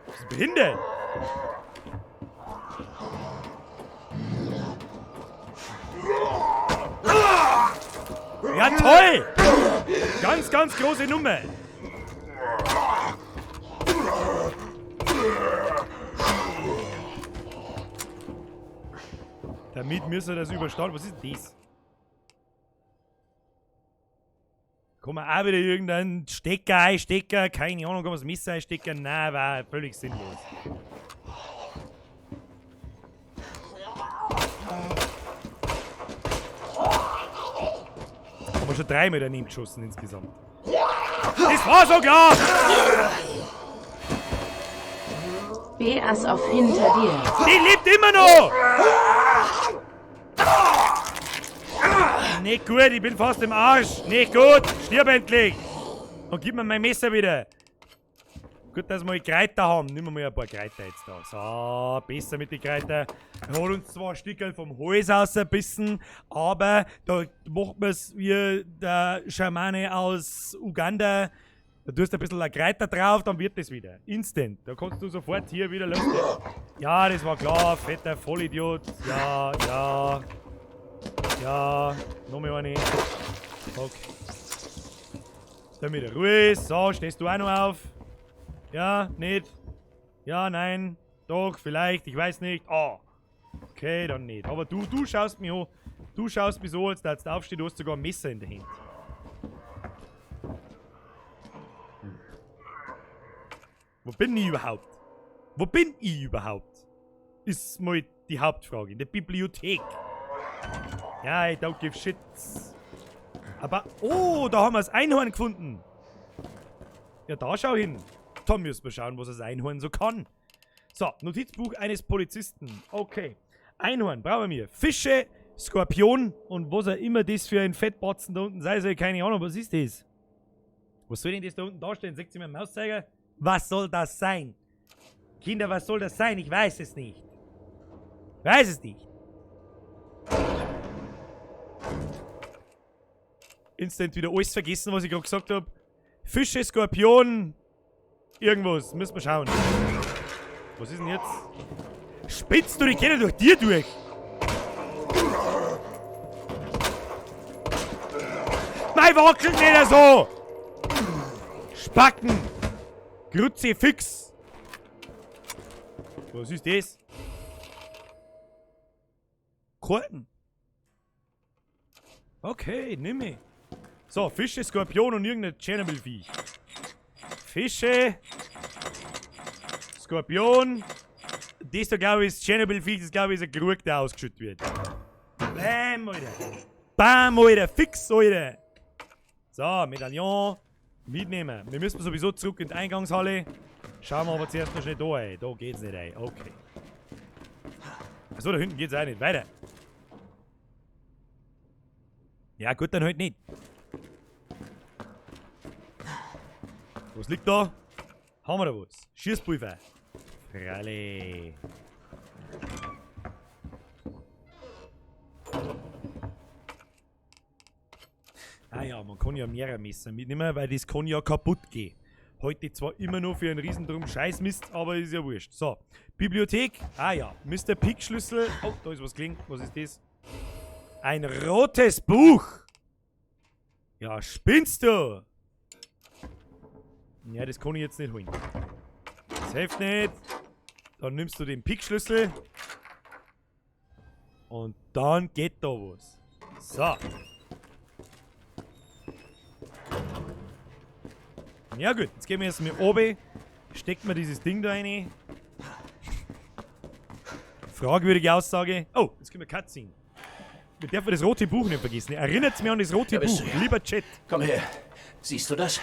Bist du behindert? Ja, toll! Ganz, ganz große Nummer. Damit müssen wir das überstehen. Was ist das? Kann man auch wieder irgendeinen Stecker einstecken? Keine Ahnung, kann man das Messer einstecken? Nein, war völlig sinnlos. Haben wir schon 3 daneben geschossen insgesamt. Das war so klar! Beas auf hinter dir. Die lebt immer noch! Nicht gut, ich bin fast im Arsch. Nicht gut, stirb endlich! Und gib mir mein Messer wieder. Gut, dass wir Kräuter haben. Nehmen wir mal ein paar Kräuter jetzt da. So, besser mit den Kräutern. Er hat uns 2 Stückel vom Hals rausgebissen, aber da macht man es wie der Schamane aus Uganda. Da tust du ein bisschen Kräuter drauf, dann wird das wieder. Instant. Da kannst du sofort hier wieder los. Ja, das war klar. Fetter Vollidiot. Ja, ja. Ja, nochmal eine. Okay. Damit er Ruhe ist. So, stehst du auch noch auf? Ja, nicht? Ja, nein. Doch, vielleicht, ich weiß nicht. Oh. Okay, dann nicht. Aber du schaust mich an. Du schaust mich so, als du jetzt aufstehst, du hast sogar ein Messer in der Hand. Wo bin ich überhaupt? Wo bin ich überhaupt? Ist mal die Hauptfrage. In der Bibliothek. Ja, I don't give shit. Aber, oh, da haben wir das Einhorn gefunden. Ja, da schau hin. Da müssen wir schauen, was das Einhorn so kann. So, Notizbuch eines Polizisten. Okay. Einhorn brauchen wir. Fische, Skorpion und was auch immer das für ein Fettbatzen da unten sei soll. Keine Ahnung, was ist das? Was soll denn das da unten darstellen? Seht ihr mir den Mauszeiger? Was soll das sein? Kinder, was soll das sein? Ich weiß es nicht. Weiß es nicht. Instant wieder alles vergessen, was ich gerade gesagt habe. Fische, Skorpion. irgendwas. Müssen wir schauen. Was ist denn jetzt? Spitzt du, die Kinder durch dir durch? Nein, wackelt nicht so! Spacken! Kruzifix! Was ist das? Korten. Okay, nimm ich. So, Fische, Skorpion und irgendein Tschernobyl-Viech. Fische. Skorpion. Das da glaube ich ist Tschernobyl-Viech, das glaube ich ist ein Krug, der ausgeschüttet wird. Bam, Alter. Bam, Alter. Fix, Alter. So, Medaillon. Mitnehmen. Wir müssen sowieso zurück in die Eingangshalle. Schauen wir aber zuerst noch schnell da rein. Da geht's nicht rein. Okay. Achso, da hinten geht's auch nicht. Weiter. Ja gut, dann halt nicht. Was liegt da? Haben wir da was? Schießpulver. Fralle. Ah ja, man kann ja mehrere Messer mitnehmen, weil das kann ja kaputt gehen. Heute zwar immer nur für einen Riesendrum Scheißmist, aber ist ja wurscht. So, Bibliothek. Ah ja, Mr. Pick-Schlüssel. Oh, da ist was klingt. Was ist das? Ein rotes Buch. Ja, spinnst du? Ja, das kann ich jetzt nicht holen. Das hilft nicht. Dann nimmst du den Pick-Schlüssel. Und dann geht da was. So. Ja gut, jetzt gehen wir erst mal oben. Stecken wir dieses Ding da rein. Fragwürdige Aussage. Oh, jetzt können wir Cutscene. Wir dürfen das rote Buch nicht vergessen. Erinnert mich an das rote Buch. Lieber Chat. Komm her. Siehst du das?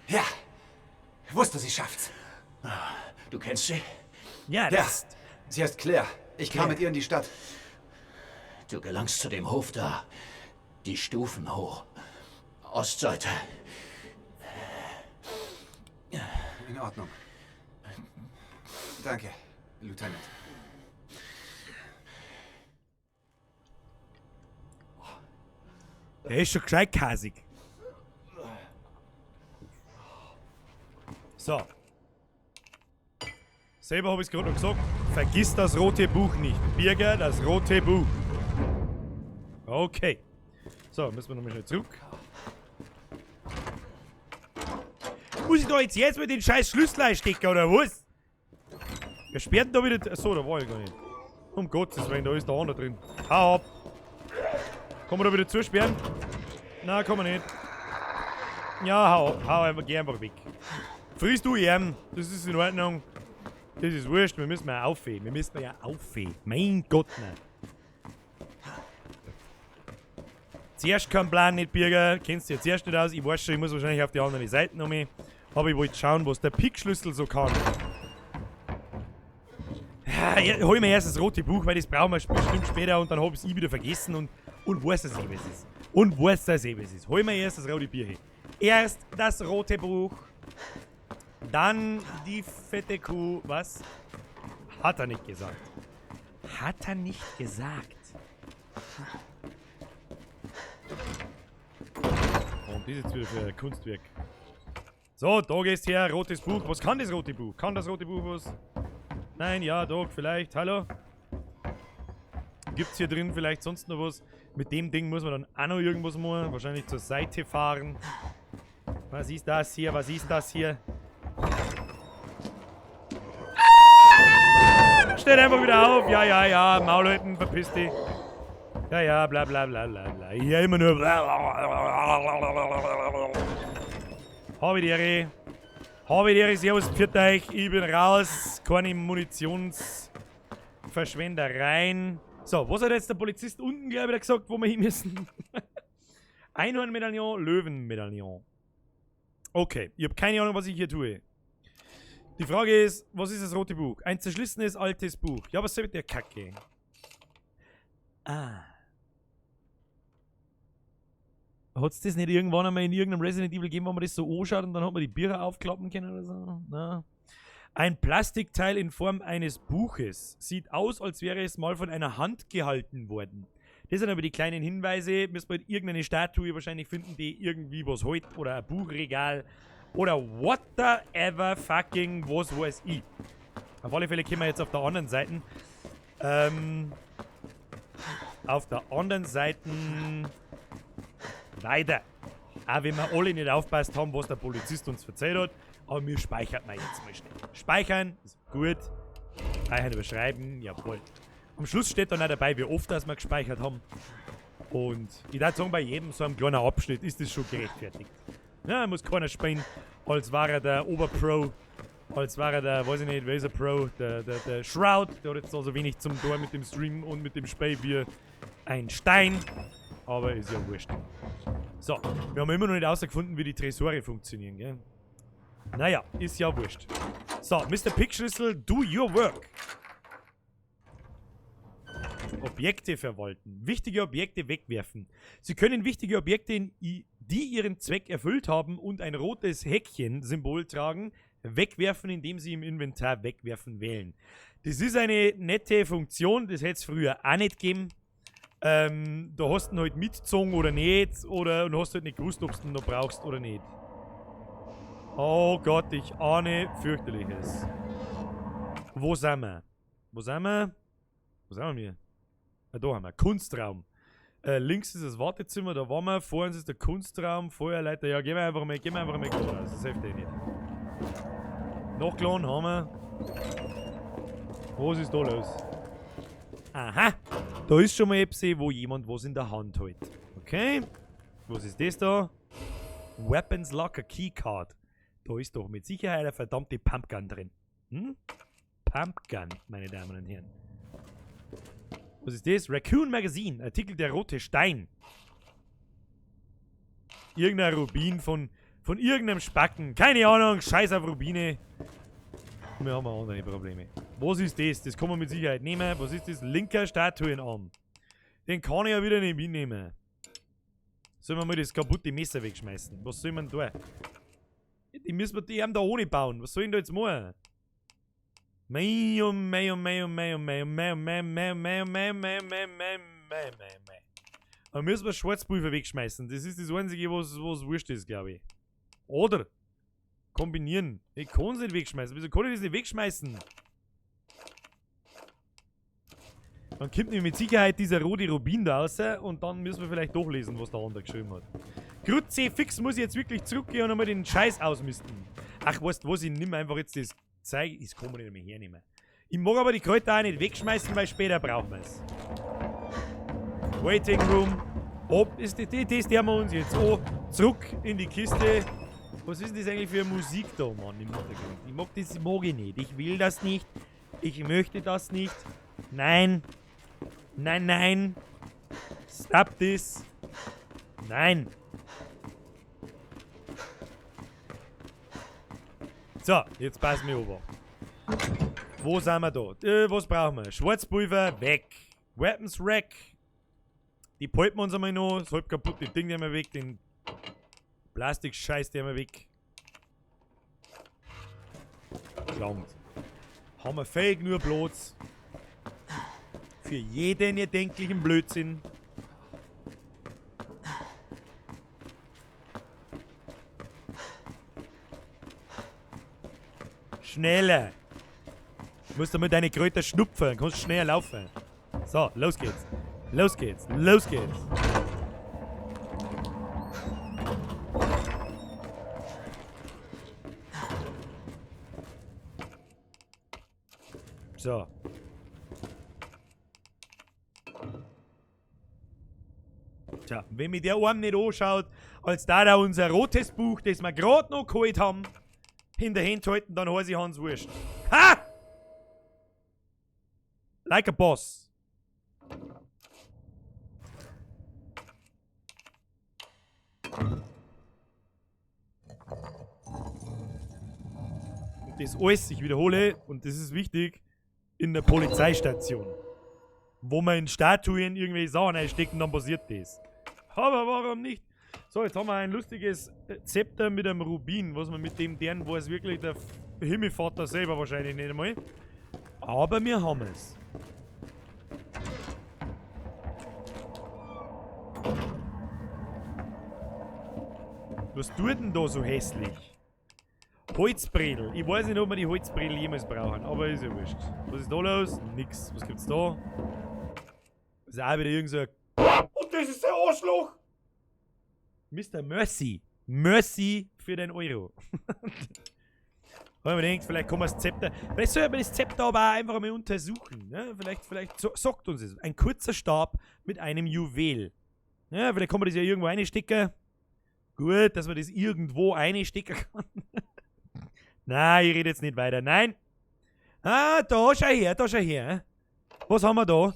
Ja. Ich wusste, sie schafft's. Du kennst sie? Ja, Ja. das... Sie heißt Claire. Ich kam mit ihr in die Stadt. Du gelangst zu dem Hof da. Die Stufen hoch. Ostseite. In Ordnung. Danke, Lieutenant. Der ist schon gescheit kasig. So. Selber habe ich es gerade noch gesagt. Vergiss das rote Buch nicht. Birger, das rote Buch. Okay. So, müssen wir nochmal schnell zurück. Muss ich da jetzt mit den scheiß Schlüssel einstecken, oder was? Wer sperrt denn da wieder... Achso, da war ich gar nicht. Um Gottes Willen, da ist der andere drin. Hau ab. Kann man da wieder zusperren? Nein, kann man nicht. Ja, hau ab. Hau einfach, geh einfach weg. Friest du Ehren. Das ist in Ordnung. Das ist wurscht. Wir müssen ja aufheben. Wir müssen ja aufheben. Mein Gott, nein. Zuerst kein Plan nicht, Birger. Kennst du ja zuerst nicht aus. Ich weiß schon, ich muss wahrscheinlich auf die andere Seite noch mehr. Aber ich wollte schauen, was der Pick-Schlüssel so kann. Ja, hol mir erst das rote Buch, weil das brauchen wir bestimmt später und dann habe ich es wieder vergessen und weiß es eh, was es ist. Und weiß das eh, was es ist. Hol mir erst das rote Bier. Erst das rote Buch. Dann die fette Kuh. Was? Hat er nicht gesagt. Hat er nicht gesagt. Und das ist jetzt wieder für ein Kunstwerk. So, da gehst her, rotes Buch. Was kann das rote Buch? Kann das rote Buch was? Nein, ja, doch, vielleicht. Hallo? Gibt's hier drin vielleicht sonst noch was? Mit dem Ding muss man dann auch noch irgendwas machen. Wahrscheinlich zur Seite fahren. Was ist das hier? Was ist das hier? Steht einfach wieder auf. Ja, ja, ja. Maul halten, verpiss dich. Ja, ja, bla bla bla bla bla. Hier immer nur bla. Habe die Ehre. Habe die Ehre, servus, pfiat euch. Ich bin raus. Keine Munitionsverschwendereien. So, was hat jetzt der Polizist unten, glaube ich, gesagt, wo wir hin müssen? Einhornmedaillon, Löwenmedaillon. Okay, ich habe keine Ahnung, was ich hier tue. Die Frage ist, was ist das rote Buch? Ein zerschlissenes altes Buch. Ja, was soll mit der Kacke? Ah. Hat es das nicht irgendwann einmal in irgendeinem Resident Evil gegeben, wo man das so anschaut und dann hat man die Biere aufklappen können oder so? Na. Ein Plastikteil in Form eines Buches. Sieht aus, als wäre es mal von einer Hand gehalten worden. Das sind aber die kleinen Hinweise. Müssen wir halt irgendeine Statue wahrscheinlich finden, die irgendwie was hält. Oder ein Buchregal. Oder whatever fucking was weiß ich. Auf alle Fälle können wir jetzt auf der anderen Seite. Auf der anderen Seite weiter. Auch wenn wir alle nicht aufpasst haben, was der Polizist uns erzählt hat. Aber wir speichern mal jetzt mal schnell. Speichern ist gut. Speichern, überschreiben, jawohl. Am Schluss steht dann auch dabei, wie oft das wir gespeichert haben. Und ich würde sagen, bei jedem so einem kleinen Abschnitt ist das schon gerechtfertigt. Ja, muss keiner spielen, als war er der Oberpro. Als war er der, weiß ich nicht, wer ist der Pro? Der Shroud. Der hat jetzt also wenig zum Tor mit dem Stream und mit dem Spiel wie ein Stein. Aber ist ja wurscht. So, wir haben immer noch nicht herausgefunden, wie die Tresore funktionieren, gell? Naja, ist ja wurscht. So, Mr. Pickschlüssel, do your work. Objekte verwalten. Wichtige Objekte wegwerfen. Sie können wichtige Objekte, die ihren Zweck erfüllt haben und ein rotes Häkchen-Symbol tragen, wegwerfen, indem sie im Inventar wegwerfen wählen. Das ist eine nette Funktion, das hätte es früher auch nicht gegeben. Da hast du ihn halt mitgezogen oder nicht, oder und hast halt nicht gewusst, ob du ihn noch brauchst oder nicht. Oh Gott, ich ahne fürchterliches. Wo sind wir? Wo sind wir? Wo sind wir? Ah, da haben wir. Kunstraum. Links ist das Wartezimmer, da waren wir. Vor uns ist der Kunstraum, Feuerleiter. Ja, gehen wir einfach mal klar. Das hilft eh nicht. Noch klein haben wir. Was ist da los? Aha! Da ist schon mal etwas, wo jemand was in der Hand hält. Okay. Was ist das da? Weapons Locker Keycard. Da ist doch mit Sicherheit eine verdammte Pumpgun drin. Hm? Pumpgun, meine Damen und Herren. Was ist das? Raccoon Magazine. Artikel der rote Stein. Irgendein Rubin von irgendeinem Spacken. Keine Ahnung. Scheiß auf Rubine. Wir haben andere Probleme. Was ist das? Das kann man mit Sicherheit nehmen. Was ist das? Linker Statuenarm. Den kann ich ja wieder nicht mitnehmen. Sollen wir mal das kaputte Messer wegschmeißen? Was soll man da? Die haben da ohne bauen. Was soll ich da jetzt machen? Mei. Dann müssen wir Schwarzpulver wegschmeißen. Das ist das Einzige, was wurscht ist, glaube ich. Oder kombinieren. Ich kann es nicht wegschmeißen. Wieso kann ich das nicht wegschmeißen? Dann kommt mir mit Sicherheit dieser rote Rubin da raus und dann müssen wir vielleicht doch lesen, was der andere geschrieben hat. Grütze, fix muss ich jetzt wirklich zurückgehen und einmal den Scheiß ausmisten. Ach, weißt du was, ich nehme einfach jetzt das Zeug. Das kann man nicht mehr hernehmen. Ich mag aber die Kräuter auch nicht wegschmeißen, weil später brauchen wir es. Waiting Room. Das haben wir uns jetzt an. Zurück in die Kiste. Was ist denn das eigentlich für Musik da, Mann, im Hintergrund? Das mag ich nicht. Ich will das nicht. Ich möchte das nicht. Nein. Nein, nein. Stop this. Nein. So, jetzt passen wir over. Wo sind wir da? Was brauchen wir? Schwarzpulver, weg. Weapons Rack. Die palpen wir uns einmal noch. Das halb kaputte Ding nehmen wir weg. Den Plastikscheiß nehmen wir weg. Langt. Haben wir fähig nur Platz. Für jeden erdenklichen Blödsinn. Schneller. Du musst einmal deine Kräuter schnupfen, kannst schneller laufen. So, los geht's. Los geht's. Los geht's. So. Tja, wenn mir der Arm nicht anschaut, als da unser rotes Buch, das wir gerade noch geholt haben, in der Hand halten, dann heiße ich Hans Wurst. Ha! Like a boss. Und das alles, ich wiederhole, und das ist wichtig, in der Polizeistation. Wo man in Statuen irgendwelche Sachen einstecken, dann passiert das. Aber warum nicht? So, jetzt haben wir ein lustiges Zepter mit einem Rubin, was man mit dem deren weiß wirklich der Himmelvater selber wahrscheinlich nicht einmal. Aber wir haben es. Was tut denn da so hässlich? Holzbredel. Ich weiß nicht, ob wir die Holzbredel jemals brauchen, aber ist ja wurscht. Was ist da los? Nix. Was gibt's da? Das ist auch wieder irgend so ein... Und das ist der Arschloch! Mr. Mercy. Mercy für den Euro. Wenn man denkt, vielleicht kann man das Zepter... Vielleicht sollte man das Zepter aber auch einfach mal untersuchen. Ne? Vielleicht sagt uns es. Ein kurzer Stab mit einem Juwel. Ja, vielleicht kann man das ja irgendwo reinstecken. Gut, dass man das irgendwo reinstecken kann. Nein, ich rede jetzt nicht weiter. Nein. Ah, da, schau her. Was haben wir da?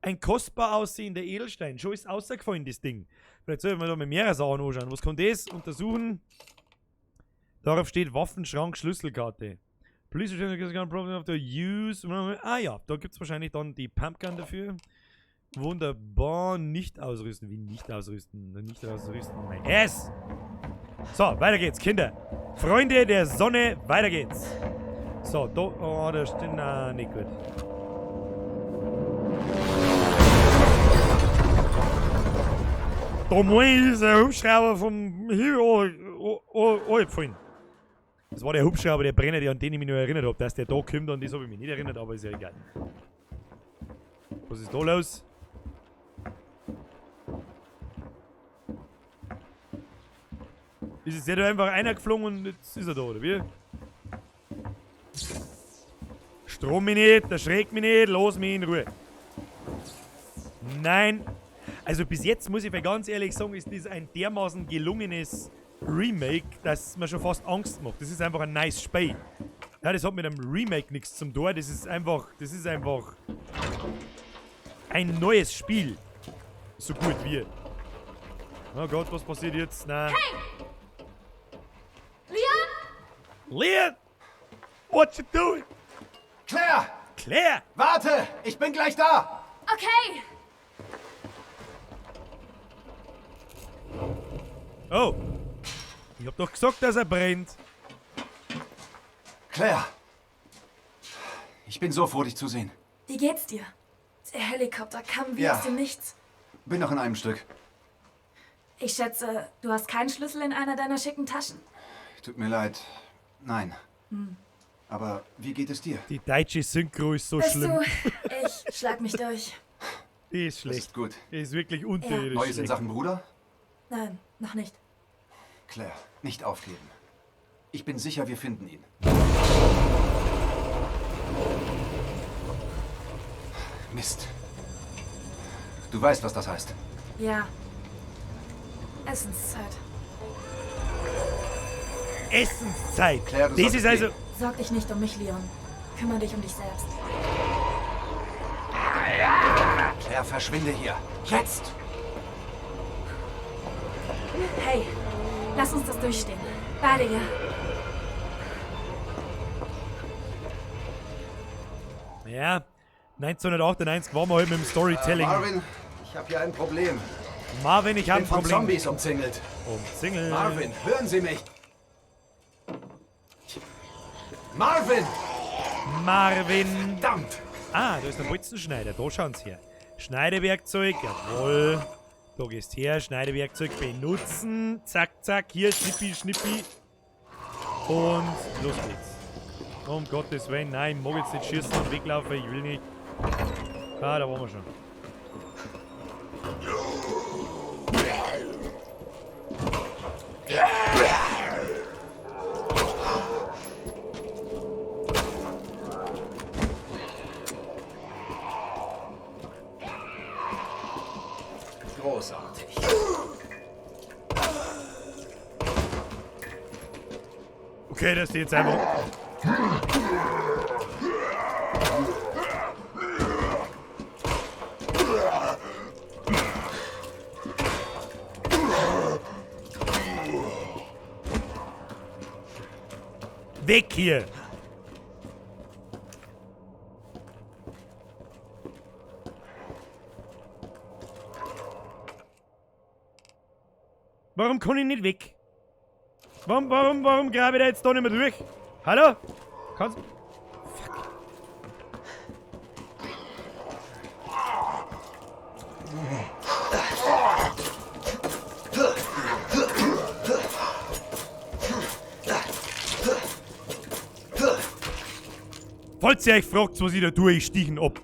Ein kostbar aussehender Edelstein. Schon ist ausgefallen, das Ding. Vielleicht sollten wir da mit mehreren Sachen anschauen. Was kann das? Untersuchen. Darauf steht Waffenschrank, Schlüsselkarte. Police problem of the use. Ah ja, da gibt es wahrscheinlich dann die Pumpgun dafür. Wunderbar. Nicht ausrüsten. Wie nicht ausrüsten? Nicht ausrüsten. Mein S. So, weiter geht's, Kinder. Freunde der Sonne, weiter geht's. So, da. Oh, da steht. Na, nicht gut. Da muss ein Hubschrauber vom Himmel abfallen. Das war der Hubschrauber, der brennt, an den ich mich nur erinnert habe. Dass der da kommt, an das habe ich mich nicht erinnert, aber ist ja egal. Was ist da los? Ist es ja da einfach einer geflogen und jetzt ist er da, oder wie? Strom mich nicht, erschreckt mich nicht, lass mich in Ruhe. Nein. Also bis jetzt muss ich mir ganz ehrlich sagen, ist das ein dermaßen gelungenes Remake, dass mir schon fast Angst macht. Das ist einfach ein nice Spiel. Ja, das hat mit einem Remake nichts zum tun. Das ist einfach ein neues Spiel. So gut wie. Oh Gott, was passiert jetzt? Nein. Hey! Leon? Leon! What you doing? Claire! Claire! Warte! Ich bin gleich da! Okay. Oh! Ich hab doch gesagt, dass er brennt. Claire! Ich bin so froh, dich zu sehen. Wie geht's dir? Der Helikopter kam wie aus dem Nichts. Bin noch in einem Stück. Ich schätze, du hast keinen Schlüssel in einer deiner schicken Taschen. Tut mir leid. Nein. Aber wie geht es dir? Die deutsche Synchro ist so Weißt schlimm. du, ich schlag mich durch. Die ist Das schlecht. ist gut. Die ist wirklich unterirdisch Neues in schlecht. Sachen Bruder? Nein, noch nicht. Claire, nicht aufgeben. Ich bin sicher, wir finden ihn. Mist. Du weißt, was das heißt. Ja. Essenszeit. Essenszeit. Claire, du Das solltest ist also... gehen. Sorg dich nicht um mich, Leon. Kümmere dich um dich selbst. Claire, verschwinde hier. Jetzt! Hey, lass uns das durchstehen. Beide ja. Ja, 1998 waren wir halt mit dem Storytelling. Marvin, ich habe hier ein Problem. Marvin, ich habe ein bin von Problem. Zombies umzingelt. Umzingelt. Marvin, hören Sie mich! Marvin! Marvin. Verdammt! Ah, da ist ein Bolzenschneider. Da schauen Sie her. Schneidewerkzeug, jawohl. Da gehst her, Schneidewerkzeug benutzen. Zack, zack, hier, schnippi, schnippi. Und los geht's. Um Gottes Willen, nein, ich mag jetzt nicht schießen und weglaufen, ich will nicht. Ah, da waren wir schon. Großartig. Okay, das ist jetzt einfach... Weg hier! Warum kann ich nicht weg? Warum grabe ich da jetzt da nicht mehr durch? Hallo? Kannst... Fuck. Falls ihr euch fragt, was ich da tue, ich stiegen ab.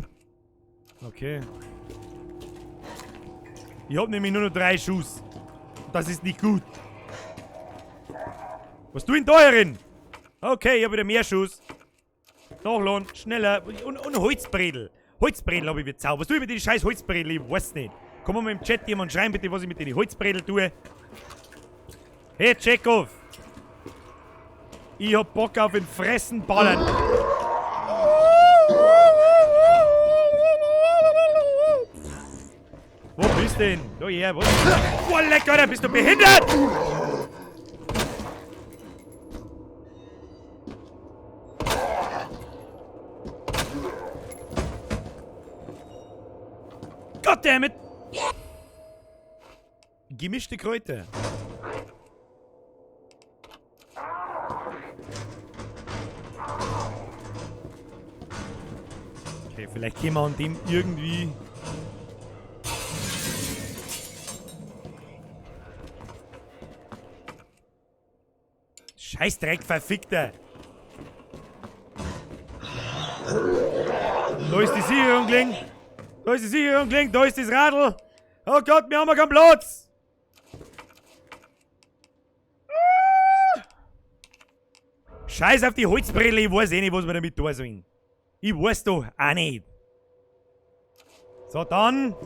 Okay. Ich hab nämlich nur noch 3 Schuss. Das ist nicht gut. Was tun da herin? Okay, ich hab wieder mehr Schuss. Nachladen, schneller. Und Holzbredel. Holzbredel hab ich wieder zaubert. Was tue ich mit den scheiß Holzbredel? Ich weiß nicht. Komm mal im Chat jemand schreiben bitte, was ich mit den Holzbredel tue. Hey, Chekhov. Ich hab Bock auf den Fressen ballern. Wo bist du denn? Da her, wo? Oh, leck, Alter, bist du behindert? Goddammit! Gemischte Kräuter. Okay, vielleicht gehen wir an dem irgendwie... Scheißdreck, verfickter! Da ist die Sicherung, Kling! Da ist die Sicherung, Kling! Da ist das Radl! Oh Gott, wir haben ja keinen Platz! Scheiß auf die Holzbrille, ich weiß eh nicht, was wir damit tun sollen. Ich weiß doch auch nicht. So, dann...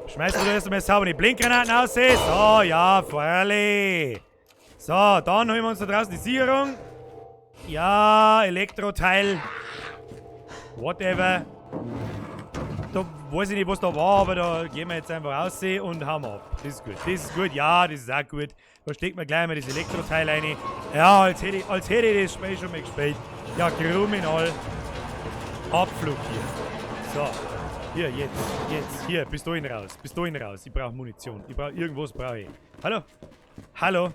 Schmeißt du da erst einmal sauber die Blinkgranaten aus. So, ja, freilich. So, dann holen wir uns da draußen die Sicherung. Ja, Elektroteil. Whatever. Da weiß ich nicht, was da war, aber da gehen wir jetzt einfach raus und hauen wir ab. Das ist gut. Das ist gut, ja, das ist auch gut. Da steckt man gleich mal das Elektroteil rein. Ja, als hätte ich das Spiel schon mal gespielt. Ja, kriminal. Abflug hier. So. Hier, jetzt, hier, Pistolen raus. Pistolen raus. Ich brauche Munition. Irgendwas brauche ich. Hallo? Hallo?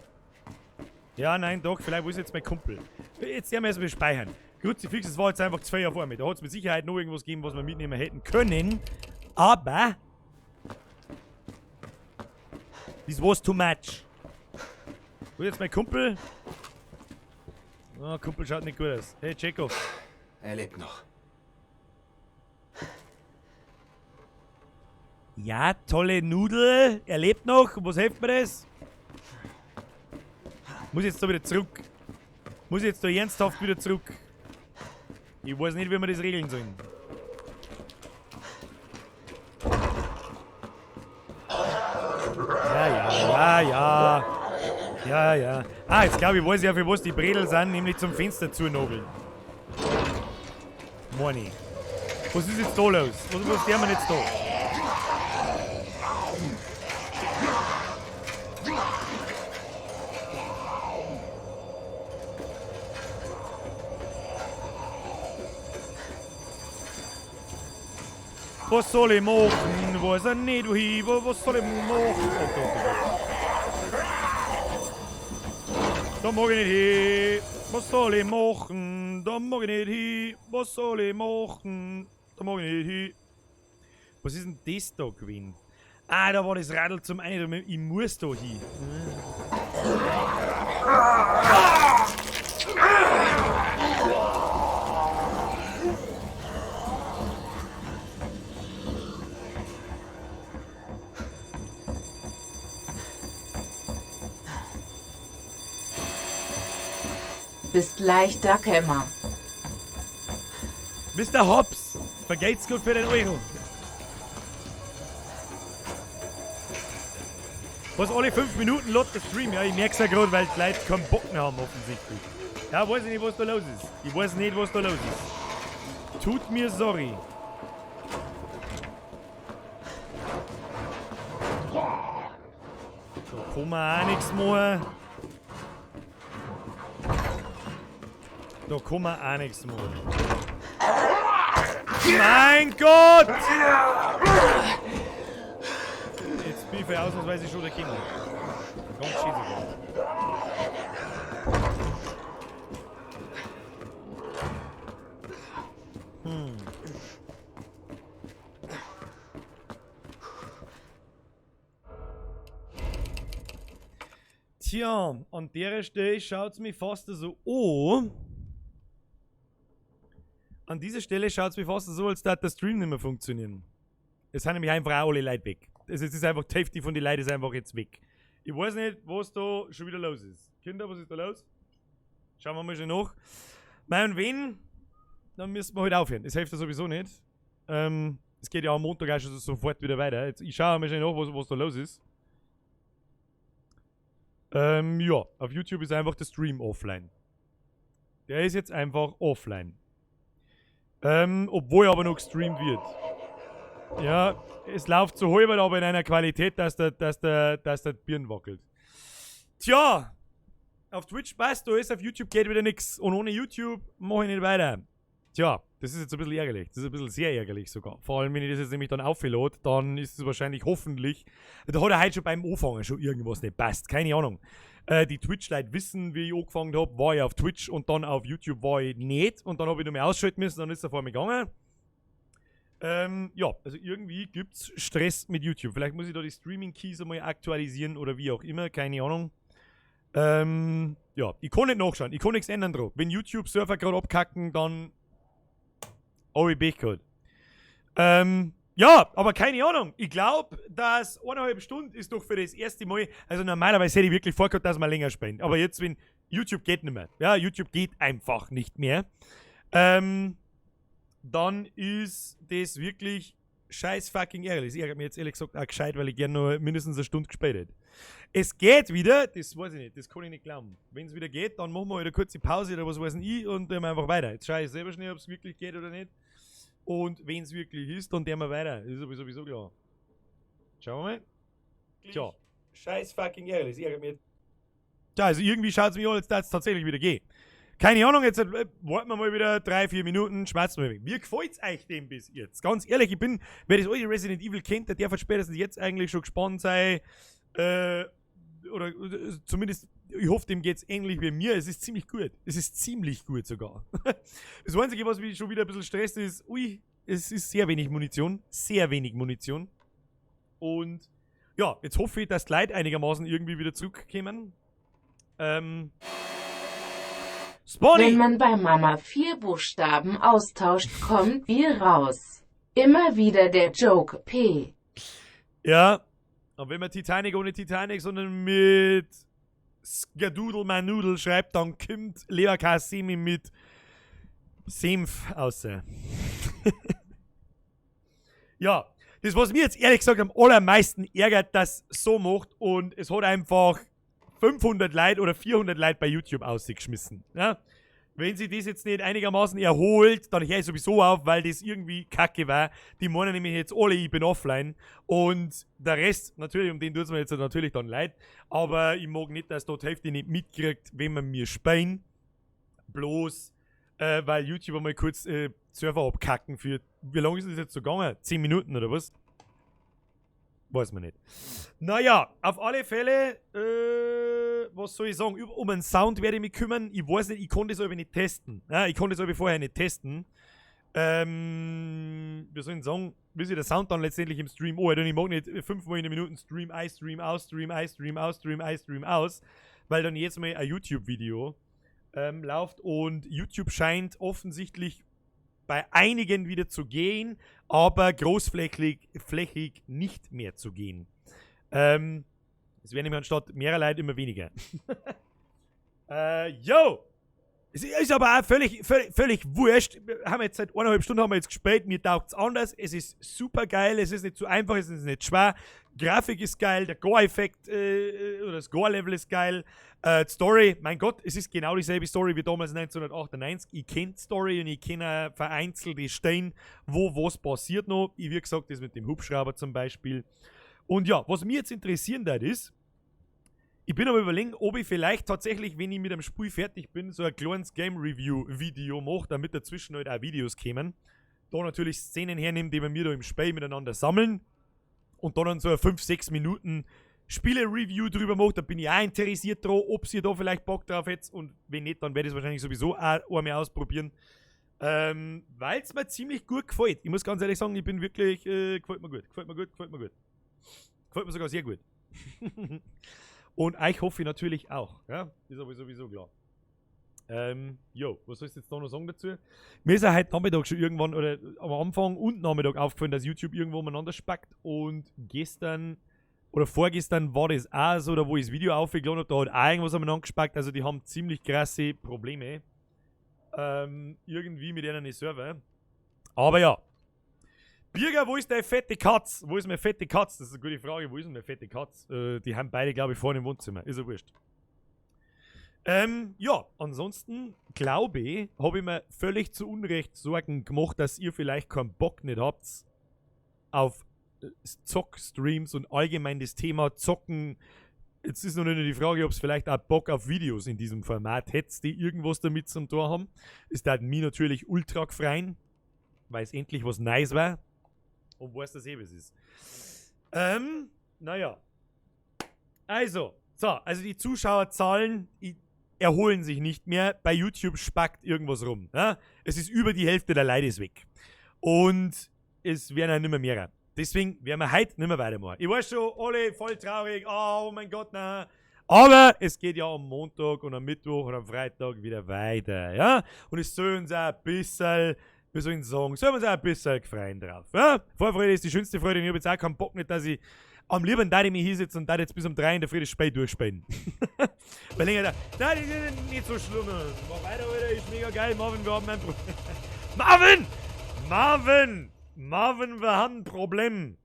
Ja, nein, doch, vielleicht wo ist jetzt mein Kumpel? Jetzt werden wir erstmal speichern. Kruzifix, das war jetzt einfach 2 auf einmal. Da hat es mit Sicherheit noch irgendwas gegeben, was wir mitnehmen hätten können. Aber... this was too much. Wo ist jetzt mein Kumpel? Oh, Kumpel schaut nicht gut aus. Hey, Chekhov. Er lebt noch. Ja, tolle Nudel. Er lebt noch. Was hilft mir das? Muss jetzt da wieder zurück. Muss jetzt da ernsthaft wieder zurück. Ich weiß nicht, wie wir das regeln sollen. Ja. Ah, jetzt glaube ich, weiß ich auch, für was die Bredel sind, nämlich zum Fenster zunageln. Moni. Was ist jetzt da los? Was tun wir jetzt da? Was soll ich machen? Weiß er nicht, wohin? Was soll ich machen? Oh, da mag ich nicht hin. Was soll ich machen? Da mag ich nicht hin. Was soll ich machen? Da mag ich nicht hin. Was ist denn das da gewesen? Ah, da war das Radl zum einen. Ich muss da hin. Bist leichter Kämmer. Mr. Hobbs, vergeht's gut für den Euro. Was alle 5 Minuten lädt der Stream, ja, ich merk's ja gerade, weil die Leute keinen Bock mehr haben offensichtlich. Ja, weiß ich nicht, was da los ist. Ich weiß nicht, was da los ist. Tut mir sorry. Da kann man auch nichts machen. Da kann man auch nichts machen. Mein Gott! Jetzt bin ich für ausnahmsweise schon der Kinder. Ganz schieße. Tja, an der Stelle schaut es mich fast so an. An dieser Stelle schaut es mich fast so, als würde der Stream nicht mehr funktionieren. Es sind nämlich einfach auch alle Leute weg. Es ist einfach, die Hälfte von den Leuten ist einfach jetzt weg. Ich weiß nicht, was da schon wieder los ist. Kinder, was ist da los? Schauen wir mal schon nach. Und wenn, dann müssen wir halt aufhören. Das hilft ja sowieso nicht. Es geht ja am Montag auch schon sofort wieder weiter. Jetzt, ich schaue mal schon nach, was da los ist. Ja, auf YouTube ist einfach der Stream offline. Der ist jetzt einfach offline. Obwohl aber noch gestreamt wird. Ja, es läuft so halb, aber in einer Qualität, dass der Birn wackelt. Tja, auf Twitch passt alles, auf YouTube geht wieder nichts. Und ohne YouTube mache ich nicht weiter. Tja, das ist jetzt ein bisschen ärgerlich. Das ist ein bisschen sehr ärgerlich sogar. Vor allem, wenn ich das jetzt nämlich dann auflade, dann ist es wahrscheinlich hoffentlich... Da hat er heute schon beim Anfangen schon irgendwas nicht passt. Keine Ahnung. Die Twitch-Leute wissen, wie ich angefangen habe, war ich auf Twitch und dann auf YouTube war ich nicht. Und dann habe ich noch mehr ausschalten müssen, dann ist er vor mir gegangen. Ja, also irgendwie gibt es Stress mit YouTube. Vielleicht muss ich da die Streaming-Keys einmal aktualisieren oder wie auch immer, keine Ahnung. Ja, ich kann nicht nachschauen, ich kann nichts ändern drauf. Wenn YouTube-Server gerade abkacken, dann habe ich Pech gehabt. Ja, aber keine Ahnung. Ich glaube, dass 1,5 Stunden ist doch für das erste Mal, also normalerweise hätte ich wirklich vorgehabt, dass man länger spielen. Aber jetzt, wenn YouTube geht nicht mehr. Ja, YouTube geht einfach nicht mehr. Dann ist das wirklich scheiß fucking ärgerlich. Ich ärgere mich jetzt ehrlich gesagt auch gescheit, weil ich gerne noch mindestens eine Stunde gespielt hätte. Es geht wieder, das weiß ich nicht, das kann ich nicht glauben. Wenn es wieder geht, dann machen wir wieder eine kurze Pause oder was weiß ich und dann einfach weiter. Jetzt schaue ich selber schnell, ob es wirklich geht oder nicht. Und wenn es wirklich ist, dann gehen wir weiter. Das ist sowieso klar. Schauen wir mal. Tja, scheiß fucking ärgerlich. Das ärgert mich jetzt. Tja, also irgendwie schaut es mir an, als dass es tatsächlich wieder geht. Keine Ahnung, jetzt warten wir mal wieder 3-4 Minuten, schmerzen wir weg. Wie gefällt es euch denn bis jetzt? Ganz ehrlich, wer das alte Resident Evil kennt, der darf spätestens jetzt eigentlich schon gespannt sein. Oder zumindest, ich hoffe, dem geht es ähnlich wie mir. Es ist ziemlich gut. Es ist ziemlich gut sogar. Das Einzige, was mich schon wieder ein bisschen stresst, ist, es ist sehr wenig Munition. Sehr wenig Munition. Und ja, jetzt hoffe ich, dass die Leute einigermaßen irgendwie wieder zurückkommen. Spawny! Wenn man bei Mama 4 Buchstaben austauscht, kommt wie raus. Immer wieder der Joke P. Ja, und wenn man Titanic ohne Titanic, sondern mit Skadoodle Manudel schreibt, dann kommt Leberkassemi mit Senf raus. Ja, das, was mir jetzt ehrlich gesagt am allermeisten ärgert, das so macht und es hat einfach 500 Leute oder 400 Leute bei YouTube ausgeschmissen. Ja? Wenn sie das jetzt nicht einigermaßen erholt, dann höre ich sowieso auf, weil das irgendwie kacke war. Die meinen nämlich jetzt alle, ich bin offline. Und der Rest, natürlich, um den tut es mir jetzt natürlich dann leid. Aber ich mag nicht, dass dort die Hälfte nicht mitkriegt, wenn man mir spielen. Bloß, weil YouTube einmal kurz Server abkacken für, wie lange ist das jetzt so gegangen? 10 Minuten oder was? Weiß man nicht. Naja, auf alle Fälle, was soll ich sagen? Um einen Sound werde ich mich kümmern. Ich weiß nicht, ich konnte das aber nicht testen. Ja, ich konnte das aber vorher nicht testen. Wir sollen sagen, wie sich der Sound dann letztendlich im Stream anhört. Und ich mag nicht 5-mal in der Minute Stream, Stream aus, Stream, Stream aus, Stream, Stream aus, weil dann jetzt mal ein YouTube-Video läuft und YouTube scheint offensichtlich bei einigen wieder zu gehen, aber großflächig nicht mehr zu gehen. Es werden nämlich anstatt mehrer Leute immer weniger. Yo! Es ist aber auch völlig wurscht. Wir haben jetzt seit 1,5 Stunden haben wir jetzt gespielt, mir taugt es anders. Es ist super geil, es ist nicht zu einfach, es ist nicht schwer. Grafik ist geil, der Gore-Effekt oder das Gore-Level ist geil. Die Story, mein Gott, es ist genau dieselbe Story wie damals 1998. Ich kenne die Story und ich kenne vereinzelte Stellen, wo was passiert noch. Wie gesagt, das mit dem Hubschrauber zum Beispiel. Und ja, was mich jetzt interessieren wird ist, ich bin aber überlegen, ob ich vielleicht tatsächlich, wenn ich mit dem Spiel fertig bin, so ein kleines Game-Review-Video mache, damit dazwischen halt auch Videos kämen. Da natürlich Szenen hernehme, die wir da im Spiel miteinander sammeln. Und dann so ein 5-6 Minuten Spiele-Review drüber mache. Da bin ich auch interessiert dran, ob ihr da vielleicht Bock drauf hättet. Und wenn nicht, dann werde ich es wahrscheinlich sowieso auch einmal ausprobieren. Weil es mir ziemlich gut gefällt. Ich muss ganz ehrlich sagen, ich bin wirklich, gefällt mir gut. Gefällt mir sogar sehr gut. Und euch hoffe ich natürlich auch. Ja, ist aber sowieso klar. Was soll ich jetzt da noch sagen dazu? Mir ist ja heute Nachmittag schon irgendwann, oder am Anfang und Nachmittag aufgefallen, dass YouTube irgendwo umeinander spackt. Und gestern oder vorgestern war das auch so, da wo ich das Video aufgeladen habe, da hat auch irgendwas umeinander gespackt. Also die haben ziemlich krasse Probleme. Irgendwie mit denen Server. Aber ja. Birger, wo ist deine fette Katz? Wo ist meine fette Katz? Das ist eine gute Frage. Wo ist denn meine fette Katz? Die haben beide, glaube ich, vorne im Wohnzimmer. Ist ja wurscht. Ja, ansonsten glaube ich, habe ich mir völlig zu Unrecht Sorgen gemacht, dass ihr vielleicht keinen Bock nicht habt auf Zock-Streams und allgemein das Thema Zocken. Jetzt ist noch nicht die Frage, ob es vielleicht auch Bock auf Videos in diesem Format hättest, die irgendwas damit zum Tor haben. Ist da mir natürlich ultra gefreien, weil es endlich was Neues war. Und weiß das was ist. Naja. Also die Zuschauerzahlen erholen sich nicht mehr. Bei YouTube spackt irgendwas rum. Ja? Es ist über die Hälfte der Leute ist weg. Und es werden auch nicht mehr. Deswegen werden wir heute nicht mehr weitermachen. Ich weiß schon, alle voll traurig. Oh mein Gott, nein. Aber es geht ja am Montag und am Mittwoch und am Freitag wieder weiter. Ja? Und es soll uns auch ein bisschen, wie soll ich sagen, sollen wir uns auch ein bisschen gefreien drauf. Ja? Vorfreude ist die schönste Freude. Und ich habe jetzt auch keinen Bock nicht, dass ich am liebsten da ich mich hinsetze und da jetzt bis um 3 in der Früh das Spiel durchspielen. Weil länger da, nein, das ist nicht so schlimm. Mach weiter, Alter, ist mega geil. Marvin, wir haben ein Problem. Marvin, wir haben ein Problem.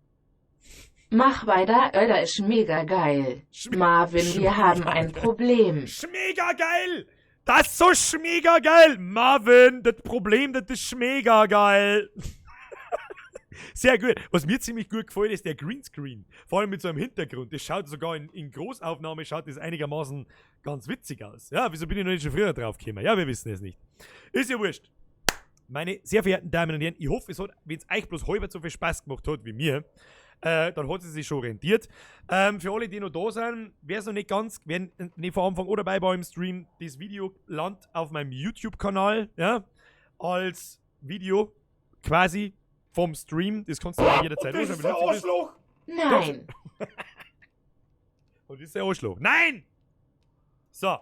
Mach weiter, Alter, ist mega geil. Marvin, wir haben ein Problem. Schmega geil! Das ist so schmega geil! Marvin, das Problem, das ist mega geil. Sehr gut. Was mir ziemlich gut gefällt, ist der Greenscreen. Vor allem mit so einem Hintergrund. Das schaut sogar in Großaufnahme schaut das einigermaßen ganz witzig aus. Ja, wieso bin ich noch nicht schon früher drauf gekommen? Ja, wir wissen es nicht. Ist ja wurscht. Meine sehr verehrten Damen und Herren, ich hoffe, wenn es euch bloß halb so viel Spaß gemacht hat wie mir, dann hat es sich schon rentiert. Für alle, die noch da sind, wer es noch nicht nicht von Anfang an dabei war im Stream, das Video landet auf meinem YouTube-Kanal, ja, als Video quasi vom Stream. Das kannst du auch jederzeit anschauen. Das ist der Arschloch! Nein! Und das ist der Arschloch. Nein! So.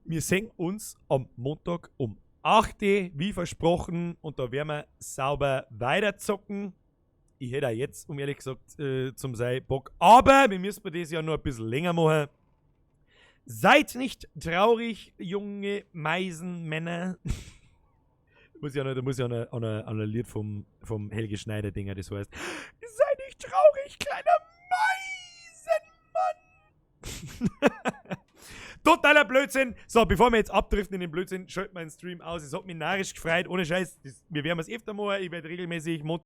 Wir sehen uns am Montag um 8 Uhr, wie versprochen, und da werden wir sauber weiterzocken. Ich hätte auch jetzt, um ehrlich gesagt, zum sei Bock. Aber wir müssen das ja noch ein bisschen länger machen. Seid nicht traurig, junge Meisenmänner. Da muss ja an ein Lied vom Helge Schneider-Dinger, das heißt: Sei nicht traurig, kleiner Meisenmann! Totaler Blödsinn. So, bevor wir jetzt abdriften in den Blödsinn, schalten wir den Stream aus. Es hat mich narrisch gefreut. Ohne Scheiß, wir werden es öfter machen. Ich werde regelmäßig